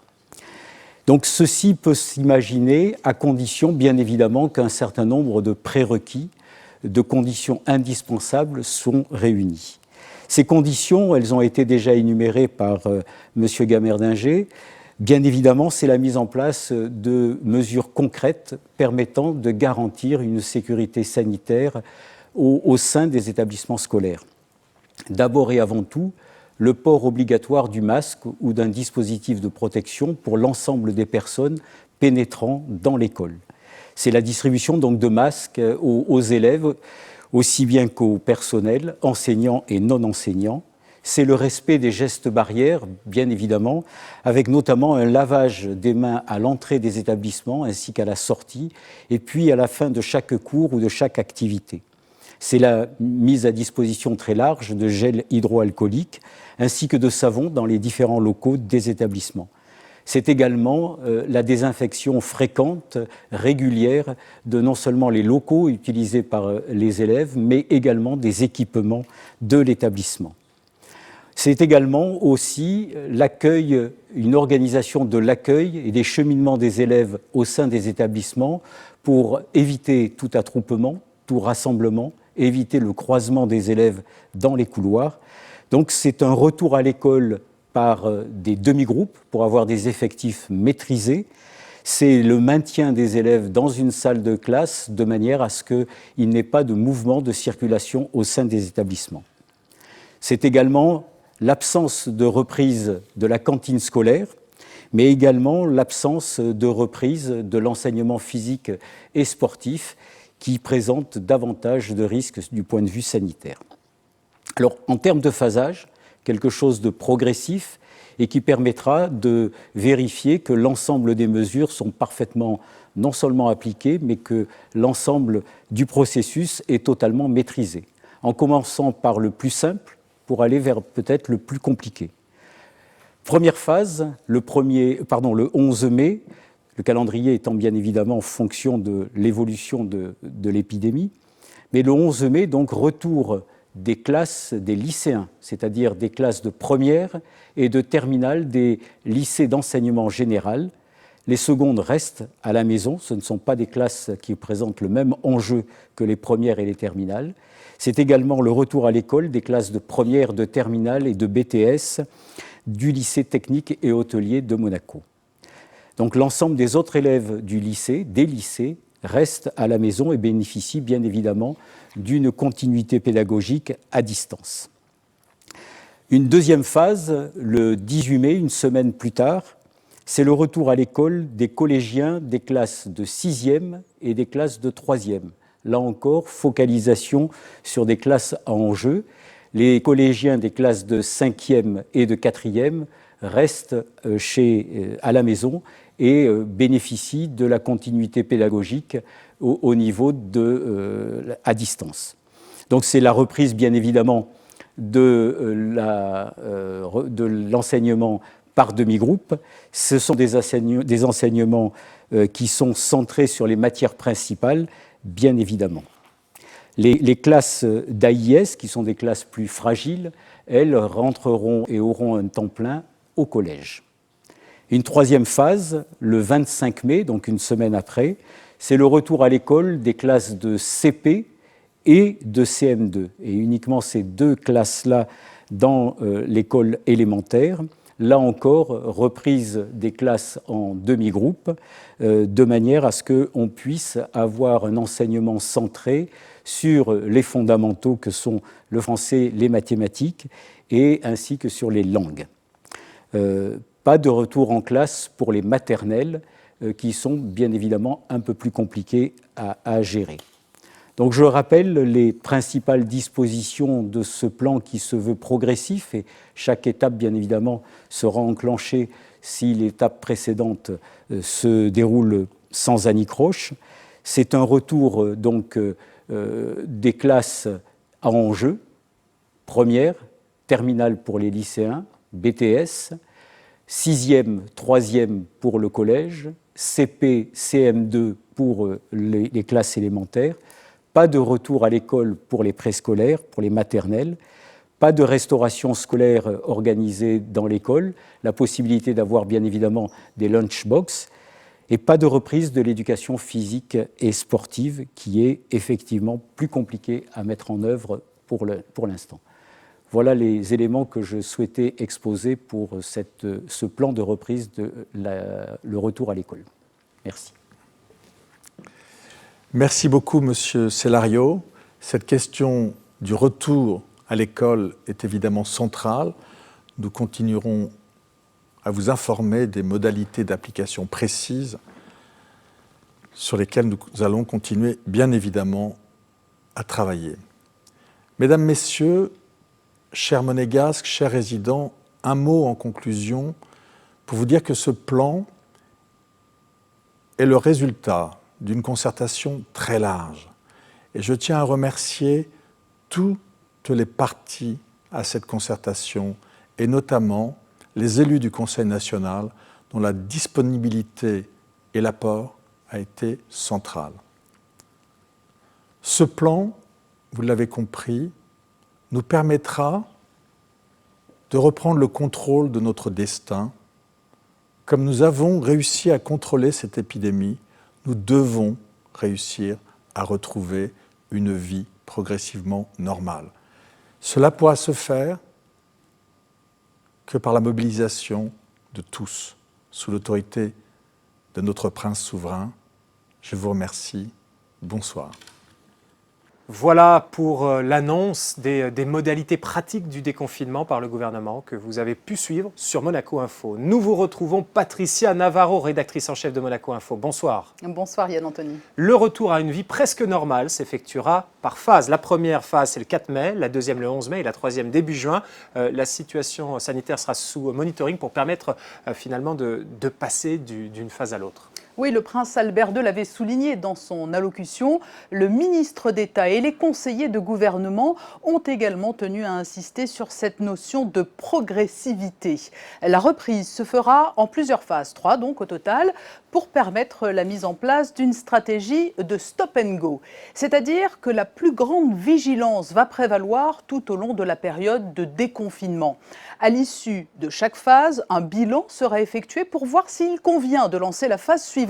Donc ceci peut s'imaginer à condition, bien évidemment, qu'un certain nombre de prérequis, de conditions indispensables sont réunis. Ces conditions, elles ont été déjà énumérées par M. Gamerdinger. Bien évidemment, c'est la mise en place de mesures concrètes permettant de garantir une sécurité sanitaire au sein des établissements scolaires. D'abord et avant tout, le port obligatoire du masque ou d'un dispositif de protection pour l'ensemble des personnes pénétrant dans l'école. C'est la distribution donc de masques aux élèves, aussi bien qu'au personnel, enseignants et non enseignants. C'est le respect des gestes barrières, bien évidemment, avec notamment un lavage des mains à l'entrée des établissements ainsi qu'à la sortie, et puis à la fin de chaque cours ou de chaque activité. C'est la mise à disposition très large de gel hydroalcoolique ainsi que de savon dans les différents locaux des établissements. C'est également la désinfection fréquente, régulière, de non seulement les locaux utilisés par les élèves, mais également des équipements de l'établissement. C'est également aussi l'accueil, une organisation de l'accueil et des cheminements des élèves au sein des établissements pour éviter tout attroupement, tout rassemblement, éviter le croisement des élèves dans les couloirs. Donc c'est un retour à l'école par des demi-groupes pour avoir des effectifs maîtrisés. C'est le maintien des élèves dans une salle de classe de manière à ce qu'il n'ait pas de mouvement de circulation au sein des établissements. C'est également l'absence de reprise de la cantine scolaire, mais également l'absence de reprise de l'enseignement physique et sportif qui présente davantage de risques du point de vue sanitaire. Alors, en termes de phasage, quelque chose de progressif et qui permettra de vérifier que l'ensemble des mesures sont parfaitement non seulement appliquées, mais que l'ensemble du processus est totalement maîtrisé. En commençant par le plus simple pour aller vers peut-être le plus compliqué. Première phase, le 11 mai, le calendrier étant bien évidemment en fonction de l'évolution de l'épidémie, mais le 11 mai, donc retour des classes des lycéens, c'est-à-dire des classes de première et de terminale des lycées d'enseignement général. Les secondes restent à la maison, ce ne sont pas des classes qui présentent le même enjeu que les premières et les terminales. C'est également le retour à l'école des classes de première, de terminale et de BTS du lycée technique et hôtelier de Monaco. Donc l'ensemble des autres élèves du lycée, des lycées, restent à la maison et bénéficient bien évidemment d'une continuité pédagogique à distance. Une deuxième phase, le 18 mai, une semaine plus tard, c'est le retour à l'école des collégiens des classes de 6e et des classes de 3e. Là encore, focalisation sur des classes à enjeu. Les collégiens des classes de 5e et de 4e restent à la maison et bénéficient de la continuité pédagogique au niveau à distance. Donc c'est la reprise, bien évidemment, de l'enseignement par demi-groupe. Ce sont des enseignements qui sont centrés sur les matières principales, bien évidemment. Les classes d'AIS, qui sont des classes plus fragiles, elles rentreront et auront un temps plein au collège. Une troisième phase, le 25 mai, donc une semaine après, c'est le retour à l'école des classes de CP et de CM2. Et uniquement ces deux classes-là dans l'école élémentaire, là encore, reprise des classes en demi-groupe, de manière à ce qu'on puisse avoir un enseignement centré sur les fondamentaux que sont le français, les mathématiques, et ainsi que sur les langues. Pas de retour en classe pour les maternelles, qui sont bien évidemment un peu plus compliquées à gérer. Donc je rappelle les principales dispositions de ce plan qui se veut progressif, et chaque étape, bien évidemment, sera enclenchée si l'étape précédente se déroule sans anicroche. C'est un retour des classes à enjeu, première, terminale pour les lycéens, BTS, 6e, 3e pour le collège, CP, CM2 pour les classes élémentaires, pas de retour à l'école pour les préscolaires, pour les maternelles, pas de restauration scolaire organisée dans l'école, la possibilité d'avoir bien évidemment des lunchbox, et pas de reprise de l'éducation physique et sportive qui est effectivement plus compliquée à mettre en œuvre pour l'instant. Voilà les éléments que je souhaitais exposer pour ce plan de reprise le retour à l'école. Merci. Merci beaucoup, Monsieur Cellario. Cette question du retour à l'école est évidemment centrale. Nous continuerons à vous informer des modalités d'application précises sur lesquelles nous allons continuer, bien évidemment, à travailler. Mesdames, Messieurs, chers monégasques, chers résidents, un mot en conclusion pour vous dire que ce plan est le résultat d'une concertation très large. Et je tiens à remercier toutes les parties à cette concertation, et notamment les élus du Conseil national, dont la disponibilité et l'apport a été central. Ce plan, vous l'avez compris, nous permettra de reprendre le contrôle de notre destin. Comme nous avons réussi à contrôler cette épidémie, nous devons réussir à retrouver une vie progressivement normale. Cela pourra se faire que par la mobilisation de tous, sous l'autorité de notre prince souverain. Je vous remercie. Bonsoir. Voilà pour l'annonce des modalités pratiques du déconfinement par le gouvernement que vous avez pu suivre sur Monaco Info. Nous vous retrouvons Patricia Navarro, rédactrice en chef de Monaco Info. Bonsoir. Bonsoir Yann Anthony. Le retour à une vie presque normale s'effectuera par phase. La première phase, c'est le 4 mai, la deuxième le 11 mai et la troisième début juin. La situation sanitaire sera sous monitoring pour permettre finalement de passer d'une phase à l'autre. Oui, le prince Albert II l'avait souligné dans son allocution. Le ministre d'État et les conseillers de gouvernement ont également tenu à insister sur cette notion de progressivité. La reprise se fera en plusieurs phases, 3 donc au total, pour permettre la mise en place d'une stratégie de stop and go. C'est-à-dire que la plus grande vigilance va prévaloir tout au long de la période de déconfinement. À l'issue de chaque phase, un bilan sera effectué pour voir s'il convient de lancer la phase suivante.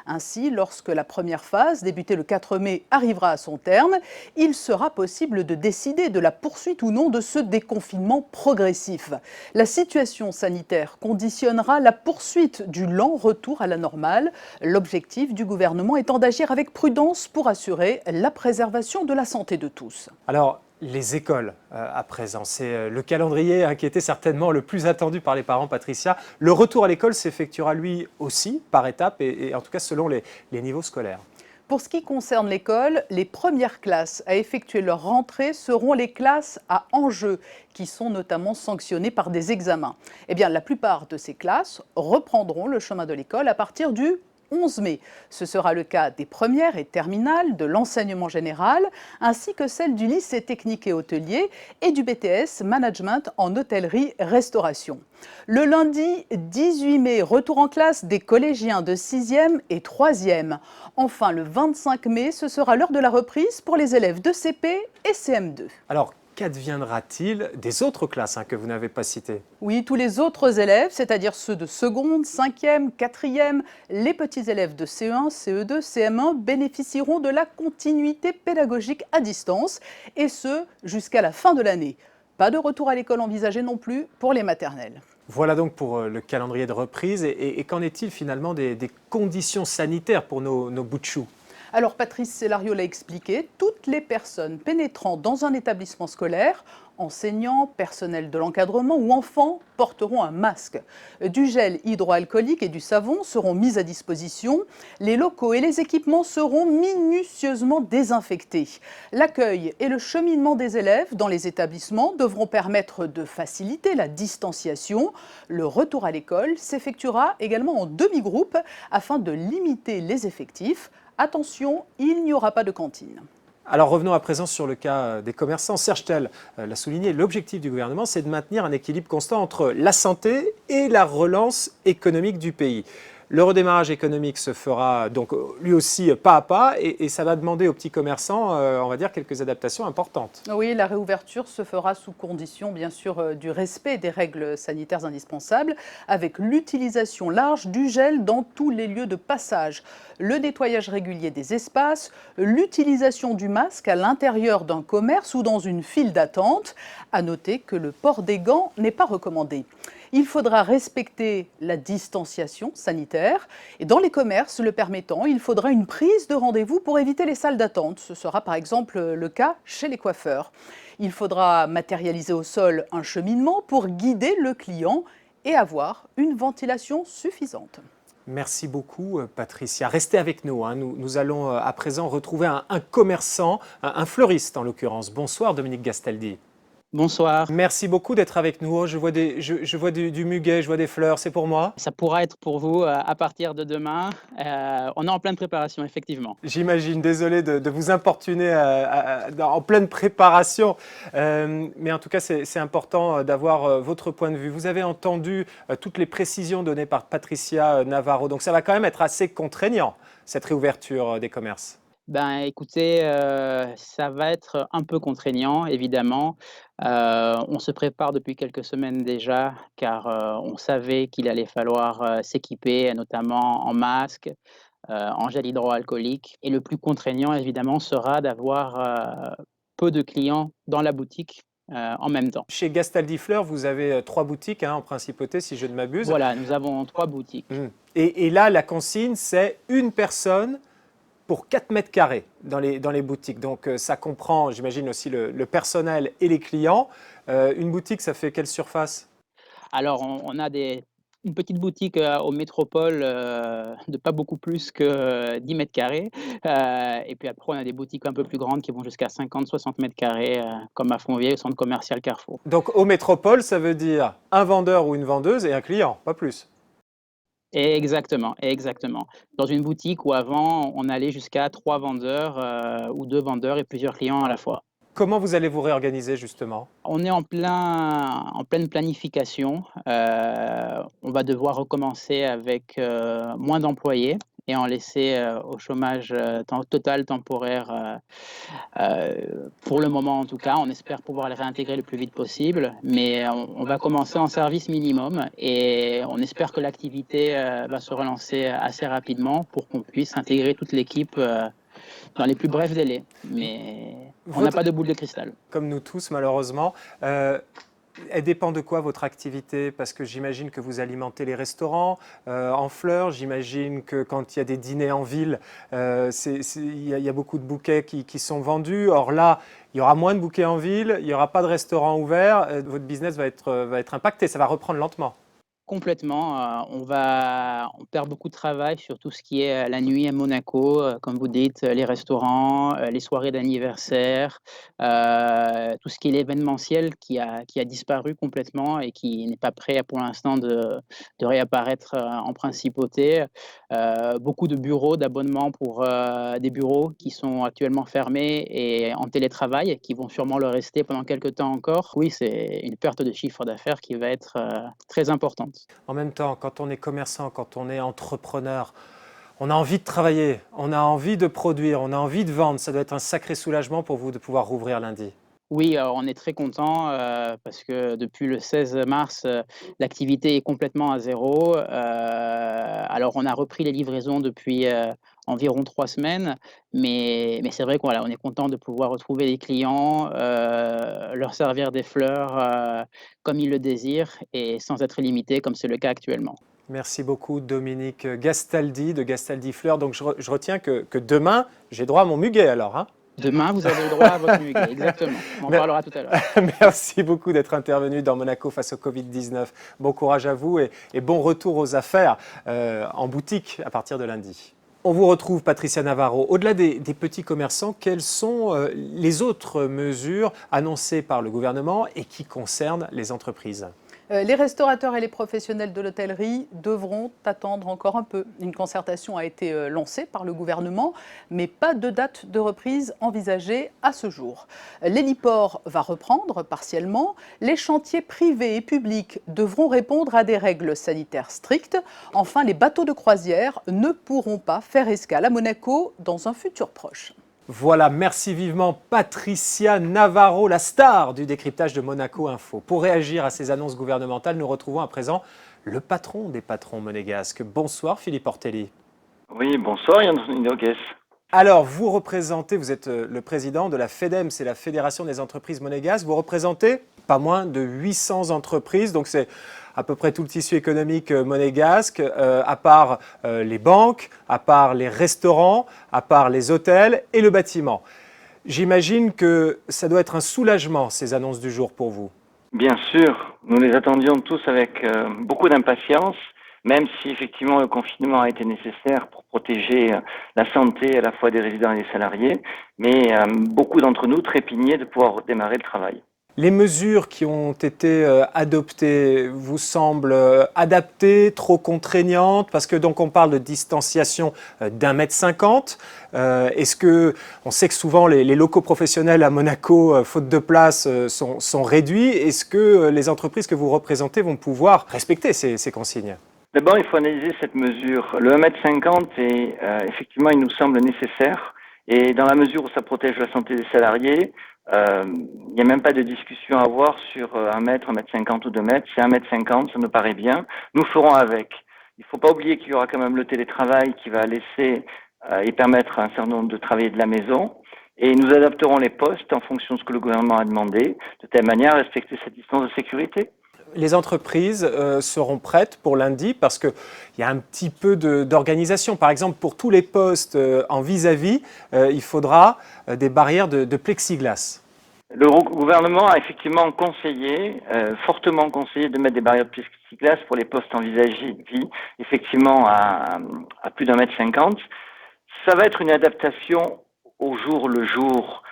Ainsi, lorsque la première phase, débutée le 4 mai, arrivera à son terme, il sera possible de décider de la poursuite ou non de ce déconfinement progressif. La situation sanitaire conditionnera la poursuite du lent retour à la normale, l'objectif du gouvernement étant d'agir avec prudence pour assurer la préservation de la santé de tous. Alors, les écoles, à présent, c'est le calendrier qui était certainement le plus attendu par les parents, Patricia. Le retour à l'école s'effectuera lui aussi par étapes et en tout cas selon les niveaux scolaires. Pour ce qui concerne l'école, les premières classes à effectuer leur rentrée seront les classes à enjeu, qui sont notamment sanctionnées par des examens. Eh bien, la plupart de ces classes reprendront le chemin de l'école à partir du 11 mai. Ce sera le cas des premières et terminales, de l'enseignement général, ainsi que celle du lycée technique et hôtelier et du BTS Management en hôtellerie-restauration. Le lundi 18 mai, retour en classe des collégiens de 6e et 3e. Enfin, le 25 mai, ce sera l'heure de la reprise pour les élèves de CP et CM2. Alors, qu'adviendra-t-il des autres classes que vous n'avez pas citées? Oui, tous les autres élèves, c'est-à-dire ceux de seconde, 5e, 4e, les petits élèves de CE1, CE2, CM1 bénéficieront de la continuité pédagogique à distance, et ce, jusqu'à la fin de l'année. Pas de retour à l'école envisagé non plus pour les maternelles. Voilà donc pour le calendrier de reprise. Et qu'en est-il finalement des conditions sanitaires pour nos bouts de chou? Alors Patrice Célario l'a expliqué, toutes les personnes pénétrant dans un établissement scolaire, enseignants, personnel de l'encadrement ou enfants, porteront un masque. Du gel hydroalcoolique et du savon seront mis à disposition. Les locaux et les équipements seront minutieusement désinfectés. L'accueil et le cheminement des élèves dans les établissements devront permettre de faciliter la distanciation. Le retour à l'école s'effectuera également en demi-groupe afin de limiter les effectifs. Attention, il n'y aura pas de cantine. Alors revenons à présent sur le cas des commerçants. Serge Tel l'a souligné, l'objectif du gouvernement, c'est de maintenir un équilibre constant entre la santé et la relance économique du pays. Le redémarrage économique se fera donc lui aussi pas à pas et ça va demander aux petits commerçants, on va dire, quelques adaptations importantes. Oui, la réouverture se fera sous condition, bien sûr, du respect des règles sanitaires indispensables, avec l'utilisation large du gel dans tous les lieux de passage, le nettoyage régulier des espaces, l'utilisation du masque à l'intérieur d'un commerce ou dans une file d'attente. À noter que le port des gants n'est pas recommandé. Il faudra respecter la distanciation sanitaire et dans les commerces le permettant, il faudra une prise de rendez-vous pour éviter les salles d'attente. Ce sera par exemple le cas chez les coiffeurs. Il faudra matérialiser au sol un cheminement pour guider le client et avoir une ventilation suffisante. Merci beaucoup Patricia. Restez avec nous. Nous allons à présent retrouver un commerçant, un fleuriste en l'occurrence. Bonsoir Dominique Gastaldi. Bonsoir. Merci beaucoup d'être avec nous. Je vois, du muguet, je vois des fleurs, c'est pour moi? Ça pourra être pour vous à partir de demain. On est en pleine préparation, effectivement. J'imagine, désolé de vous importuner en pleine préparation, mais en tout cas c'est important d'avoir votre point de vue. Vous avez entendu toutes les précisions données par Patricia Navarro, donc ça va quand même être assez contraignant, cette réouverture des commerces. Ben, écoutez, ça va être un peu contraignant, évidemment. On se prépare depuis quelques semaines déjà, car on savait qu'il allait falloir s'équiper, notamment en masque, en gel hydroalcoolique. Et le plus contraignant, évidemment, sera d'avoir peu de clients dans la boutique en même temps. Chez Gastaldi Fleurs, vous avez 3 boutiques en principauté, si je ne m'abuse. Voilà, nous avons 3 boutiques. Et là, la consigne, c'est une personne pour 4 mètres carrés dans les boutiques. Donc ça comprend, j'imagine, aussi le personnel et les clients. Une boutique, ça fait quelle surface? Alors, on a une petite boutique au Métropole de pas beaucoup plus que 10 mètres carrés. Et puis après, on a des boutiques un peu plus grandes qui vont jusqu'à 50-60 mètres carrés, comme à Fontvieille, au centre commercial Carrefour. Donc au Métropole, ça veut dire un vendeur ou une vendeuse et un client, pas plus. Exactement, exactement. Dans une boutique où avant, on allait jusqu'à 3 vendeurs ou 2 vendeurs et plusieurs clients à la fois. Comment vous allez vous réorganiser justement? On est en pleine planification. On va devoir recommencer avec moins d'employés et en laisser au chômage total temporaire pour le moment en tout cas. On espère pouvoir les réintégrer le plus vite possible, mais on va commencer en service minimum et on espère que l'activité va se relancer assez rapidement pour qu'on puisse intégrer toute l'équipe dans les plus brefs délais. Mais on n'a pas de boule de cristal. Comme nous tous malheureusement. Elle dépend de quoi votre activité? Parce que j'imagine que vous alimentez les restaurants en fleurs, j'imagine que quand il y a des dîners en ville, il y a beaucoup de bouquets qui sont vendus. Or là, il y aura moins de bouquets en ville, il n'y aura pas de restaurants ouverts, votre business va être impacté, ça va reprendre lentement. Complètement. On perd beaucoup de travail sur tout ce qui est la nuit à Monaco, comme vous dites, les restaurants, les soirées d'anniversaire, tout ce qui est l'événementiel qui a disparu complètement et qui n'est pas prêt pour l'instant de réapparaître en principauté. Beaucoup de bureaux, d'abonnements pour des bureaux qui sont actuellement fermés et en télétravail, qui vont sûrement le rester pendant quelques temps encore. Oui, c'est une perte de chiffre d'affaires qui va être très importante. En même temps, quand on est commerçant, quand on est entrepreneur, on a envie de travailler, on a envie de produire, on a envie de vendre. Ça doit être un sacré soulagement pour vous de pouvoir rouvrir lundi. Oui, on est très content parce que depuis le 16 mars, l'activité est complètement à zéro. Alors on a repris les livraisons depuis environ 3 semaines. Mais c'est vrai qu'on voilà, on est content de pouvoir retrouver les clients, leur servir des fleurs, comme ils le désirent et sans être limité comme c'est le cas actuellement. Merci beaucoup Dominique Gastaldi de Gastaldi Fleurs. Donc je retiens que demain, j'ai droit à mon muguet alors, hein. Demain, vous avez le droit à votre muguet, exactement. On en parlera tout à l'heure. Merci beaucoup d'être intervenu dans Monaco face au Covid-19. Bon courage à vous et bon retour aux affaires en boutique à partir de lundi. On vous retrouve, Patricia Navarro. Au-delà des petits commerçants, quelles sont les autres mesures annoncées par le gouvernement et qui concernent les entreprises ? Les restaurateurs et les professionnels de l'hôtellerie devront attendre encore un peu. Une concertation a été lancée par le gouvernement, mais pas de date de reprise envisagée à ce jour. L'héliport va reprendre partiellement. Les chantiers privés et publics devront répondre à des règles sanitaires strictes. Enfin, les bateaux de croisière ne pourront pas faire escale à Monaco dans un futur proche. Voilà, merci vivement Patricia Navarro, la star du décryptage de Monaco Info. Pour réagir à ces annonces gouvernementales, nous retrouvons à présent le patron des patrons monégasques. Bonsoir Philippe Ortelli. Oui, bonsoir Yann Nogues. Alors, vous êtes le président de la FEDEM, c'est la Fédération des entreprises monégasques. Vous représentez pas moins de 800 entreprises, donc c'est à peu près tout le tissu économique monégasque, à part les banques, à part les restaurants, à part les hôtels et le bâtiment. J'imagine que ça doit être un soulagement, ces annonces du jour pour vous. Bien sûr, nous les attendions tous avec beaucoup d'impatience, même si effectivement le confinement a été nécessaire pour protéger la santé à la fois des résidents et des salariés, mais beaucoup d'entre nous trépignaient de pouvoir démarrer le travail. Les mesures qui ont été adoptées vous semblent adaptées, trop contraignantes, parce que donc on parle de distanciation d'1,50 m. Est-ce que on sait que souvent les locaux professionnels à Monaco, faute de place, sont réduits. Est-ce que les entreprises que vous représentez vont pouvoir respecter ces consignes ? D'abord, il faut analyser cette mesure. Le 1,50 m, effectivement, il nous semble nécessaire. Et dans la mesure où ça protège la santé des salariés, il n'y a même pas de discussion à avoir sur 1 mètre, 1,50 m ou 2 mètres. C'est 1,50 m, ça nous paraît bien. Nous ferons avec. Il ne faut pas oublier qu'il y aura quand même le télétravail qui va laisser et permettre à un certain nombre de travailler de la maison. Et nous adapterons les postes en fonction de ce que le gouvernement a demandé, de telle manière à respecter cette distance de sécurité. Les entreprises seront prêtes pour lundi parce qu'il y a un petit peu d'organisation. Par exemple, pour tous les postes en vis-à-vis, il faudra des barrières de plexiglas. Le gouvernement a effectivement conseillé, fortement conseillé de mettre des barrières de plexiglas pour les postes en vis-à-vis, effectivement à plus d'1,50 m. Ça va être une adaptation au jour le jour.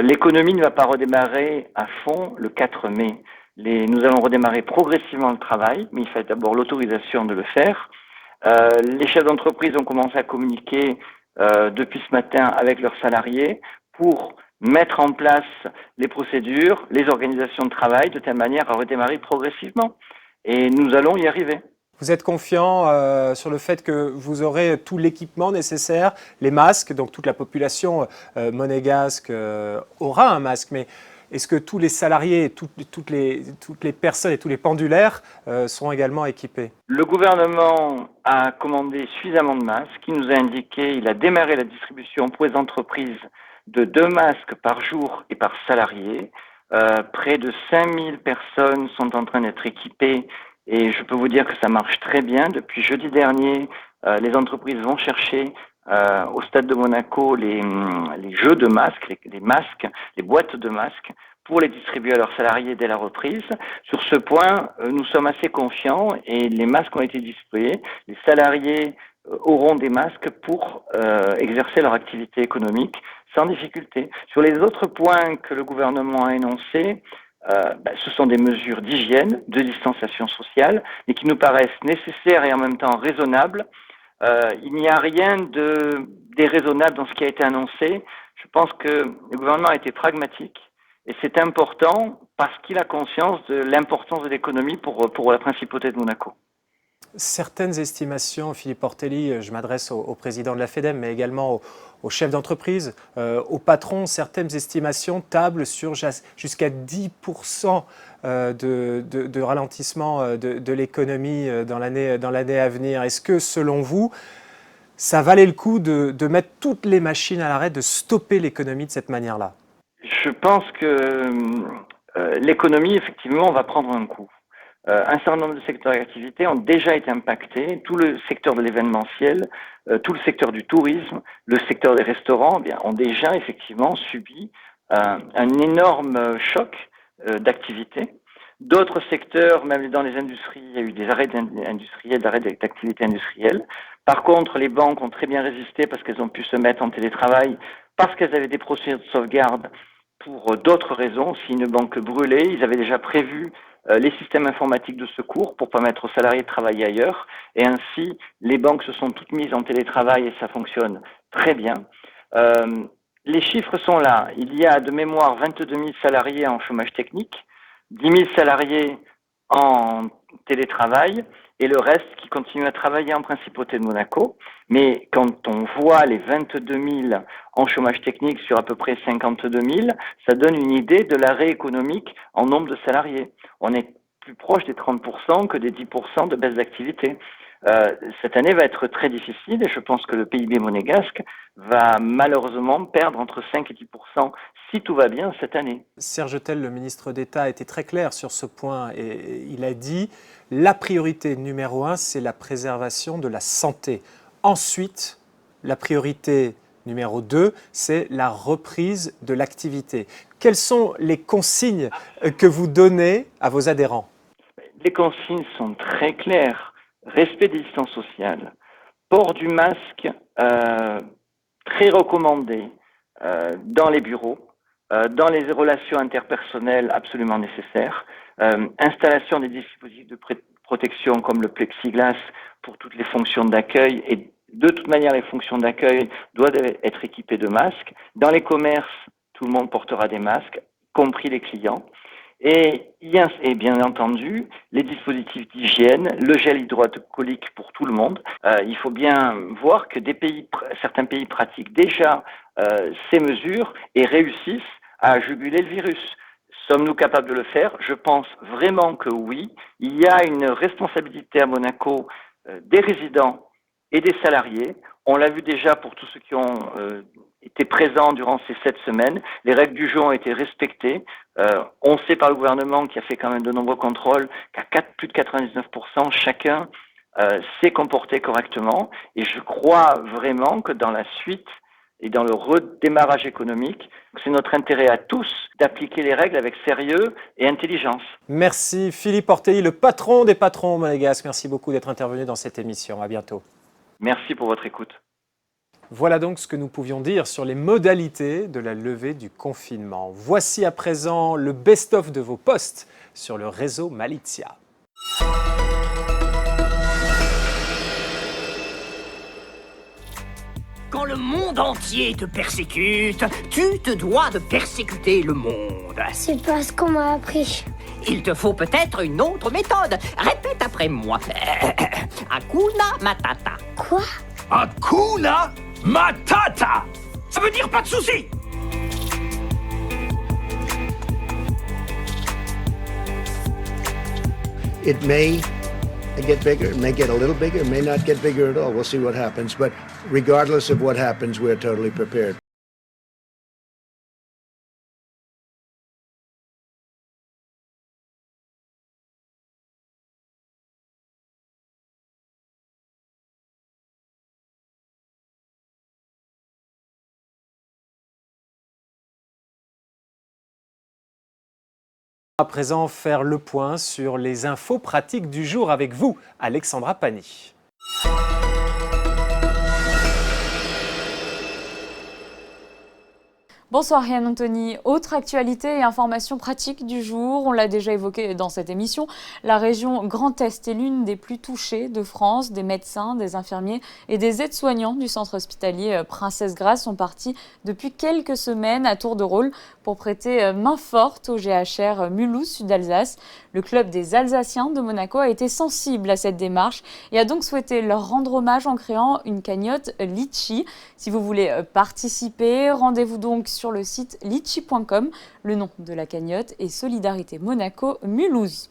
L'économie ne va pas redémarrer à fond le 4 mai. Nous allons redémarrer progressivement le travail, mais il faut d'abord l'autorisation de le faire. Les chefs d'entreprise ont commencé à communiquer depuis ce matin avec leurs salariés pour mettre en place les procédures, les organisations de travail, de telle manière à redémarrer progressivement. Et nous allons y arriver. Vous êtes confiant sur le fait que vous aurez tout l'équipement nécessaire, les masques, donc toute la population monégasque aura un masque, mais est-ce que tous les salariés, toutes les personnes et tous les pendulaires seront également équipés ? Le gouvernement a commandé suffisamment de masques. Il nous a indiqué, il a démarré la distribution pour les entreprises de 2 masques par jour et par salarié. Près de 5000 personnes sont en train d'être équipées et je peux vous dire que ça marche très bien. Depuis jeudi dernier, les entreprises vont chercher au stade de Monaco les jeux de masques, les masques, les boîtes de masques pour les distribuer à leurs salariés dès la reprise. Sur ce point, nous sommes assez confiants et les masques ont été distribués. Les salariés auront des masques pour exercer leur activité économique sans difficulté. Sur les autres points que le gouvernement a énoncés, ce sont des mesures d'hygiène, de distanciation sociale, mais qui nous paraissent nécessaires et en même temps raisonnables. Il n'y a rien de déraisonnable dans ce qui a été annoncé. Je pense que le gouvernement a été pragmatique et c'est important parce qu'il a conscience de l'importance de l'économie pour la principauté de Monaco. Certaines estimations, Philippe Ortelli, je m'adresse au président de la FEDEM, mais également aux chefs d'entreprise, aux patrons, certaines estimations tablent sur jusqu'à 10% de ralentissement de l'économie dans l'année à venir. Est-ce que, selon vous, ça valait le coup de mettre toutes les machines à l'arrêt, de stopper l'économie de cette manière-là? Je pense que l'économie, effectivement, va prendre un coup. Un certain nombre de secteurs d'activité ont déjà été impactés. Tout le secteur de l'événementiel, tout le secteur du tourisme, le secteur des restaurants, eh bien, ont déjà effectivement subi un énorme choc d'activité. D'autres secteurs, même dans les industries, il y a eu des arrêts industriels, d'arrêts d'activité industrielle. Par contre, les banques ont très bien résisté parce qu'elles ont pu se mettre en télétravail, parce qu'elles avaient des procédures de sauvegarde pour d'autres raisons. Si une banque brûlait, ils avaient déjà prévu les systèmes informatiques de secours pour permettre aux salariés de travailler ailleurs. Et ainsi, les banques se sont toutes mises en télétravail et ça fonctionne très bien. Les chiffres sont là. Il y a de mémoire 22 000 salariés en chômage technique, 10 000 salariés en télétravail et le reste qui continue à travailler en principauté de Monaco. Mais quand on voit les 22 000 en chômage technique sur à peu près 52 000, ça donne une idée de l'arrêt économique en nombre de salariés. On est plus proche des 30% que des 10% de baisse d'activité. Cette année va être très difficile et je pense que le PIB monégasque va malheureusement perdre entre 5 et 10% si tout va bien cette année. Serge Tell, le ministre d'État, a été très clair sur ce point et il a dit la priorité numéro 1, c'est la préservation de la santé. Ensuite, la priorité numéro 2, c'est la reprise de l'activité. Quelles sont les consignes que vous donnez à vos adhérents? Les consignes sont très claires. Respect des distances sociales, port du masque très recommandé dans les bureaux, dans les relations interpersonnelles absolument nécessaires, installation des dispositifs de protection comme le plexiglas pour toutes les fonctions d'accueil et de toute manière les fonctions d'accueil doivent être équipées de masques. Dans les commerces, tout le monde portera des masques, compris les clients. Et bien entendu, les dispositifs d'hygiène, le gel hydroalcoolique pour tout le monde. Il faut bien voir que certains pays pratiquent déjà ces mesures et réussissent à juguler le virus. Sommes-nous capables de le faire? Je pense vraiment que oui. Il y a une responsabilité à Monaco des résidents et des salariés. On l'a vu déjà pour tous ceux qui ont été présents durant ces 7 semaines. Les règles du jeu ont été respectées. On sait par le gouvernement qui a fait quand même de nombreux contrôles qu'à plus de 99%, chacun s'est comporté correctement. Et je crois vraiment que dans la suite et dans le redémarrage économique, c'est notre intérêt à tous d'appliquer les règles avec sérieux et intelligence. Merci Philippe Ortelli, le patron des patrons monégasques. Merci beaucoup d'être intervenu dans cette émission. À bientôt. Merci pour votre écoute. Voilà donc ce que nous pouvions dire sur les modalités de la levée du confinement. Voici à présent le best-of de vos posts sur le réseau Malizia. Quand le monde entier te persécute, tu te dois de persécuter le monde. C'est pas ce qu'on m'a appris. Il te faut peut-être une autre méthode. Répète après moi. Hakuna Matata. Quoi? Hakuna Matata. Ça veut dire pas de soucis. It may get bigger, it may get a little bigger, it may not get bigger at all. We'll see what happens. But regardless of what happens, we're totally prepared. À présent, faire le point sur les infos pratiques du jour avec vous, Alexandra Pani. Bonsoir Yann Anthony. Autre actualité et information pratique du jour, on l'a déjà évoqué dans cette émission, la région Grand Est est l'une des plus touchées de France. Des médecins, des infirmiers et des aides-soignants du centre hospitalier Princesse Grace sont partis depuis quelques semaines à tour de rôle pour prêter main forte au GHR Mulhouse Sud-Alsace. Le club des Alsaciens de Monaco a été sensible à cette démarche et a donc souhaité leur rendre hommage en créant une cagnotte Litchi. Si vous voulez participer, rendez-vous donc sur le site litchi.com. Le nom de la cagnotte est Solidarité Monaco Mulhouse.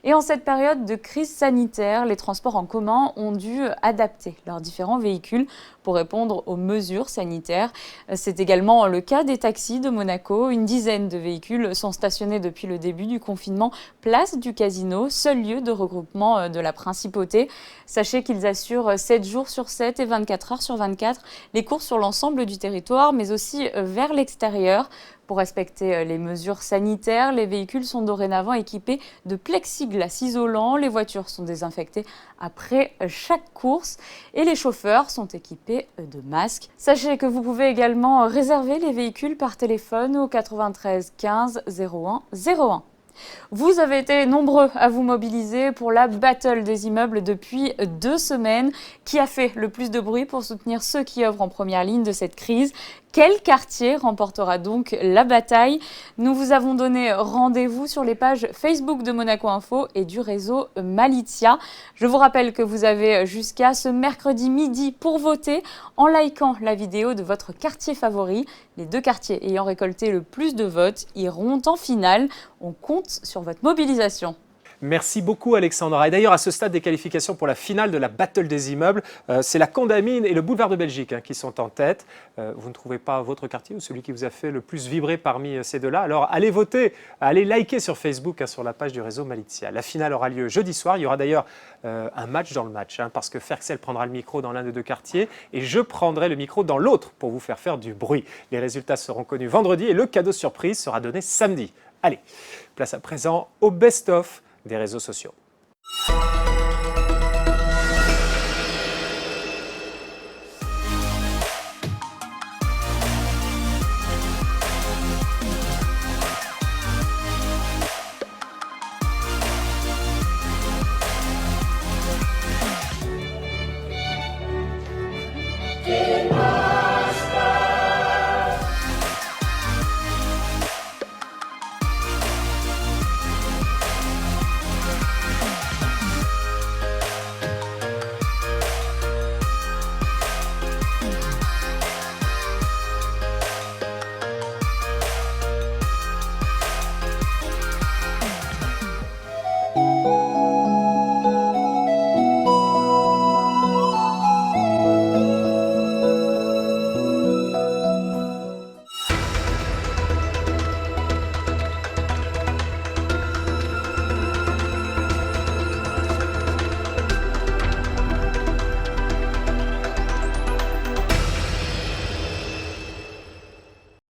Et en cette période de crise sanitaire, les transports en commun ont dû adapter leurs différents véhicules pour répondre aux mesures sanitaires. C'est également le cas des taxis de Monaco. Une dizaine de véhicules sont stationnés depuis le début du confinement, place du Casino, seul lieu de regroupement de la principauté. Sachez qu'ils assurent 7 jours sur 7 et 24 heures sur 24 les courses sur l'ensemble du territoire, mais aussi vers l'extérieur. Pour respecter les mesures sanitaires, les véhicules sont dorénavant équipés de plexiglas isolant, les voitures sont désinfectées après chaque course et les chauffeurs sont équipés de masques. Sachez que vous pouvez également réserver les véhicules par téléphone au 93 15 01 01. Vous avez été nombreux à vous mobiliser pour la battle des immeubles depuis 2 semaines. Qui a fait le plus de bruit pour soutenir ceux qui œuvrent en première ligne de cette crise ? Quel quartier remportera donc la bataille ? Nous vous avons donné rendez-vous sur les pages Facebook de Monaco Info et du réseau Malizia. Je vous rappelle que vous avez jusqu'à ce mercredi midi pour voter en likant la vidéo de votre quartier favori. Les 2 quartiers ayant récolté le plus de votes iront en finale. On compte sur votre mobilisation. Merci beaucoup Alexandra. Et d'ailleurs, à ce stade des qualifications pour la finale de la Battle des immeubles, c'est la Condamine et le Boulevard de Belgique qui sont en tête. Vous ne trouvez pas votre quartier ou celui qui vous a fait le plus vibrer parmi ces deux-là? Alors allez voter, allez liker sur Facebook, sur la page du réseau Malizia. La finale aura lieu jeudi soir. Il y aura d'ailleurs un match dans le match, parce que Ferxel prendra le micro dans l'un des 2 quartiers et je prendrai le micro dans l'autre pour vous faire du bruit. Les résultats seront connus vendredi et le cadeau surprise sera donné samedi. Allez, place à présent au best-of des réseaux sociaux.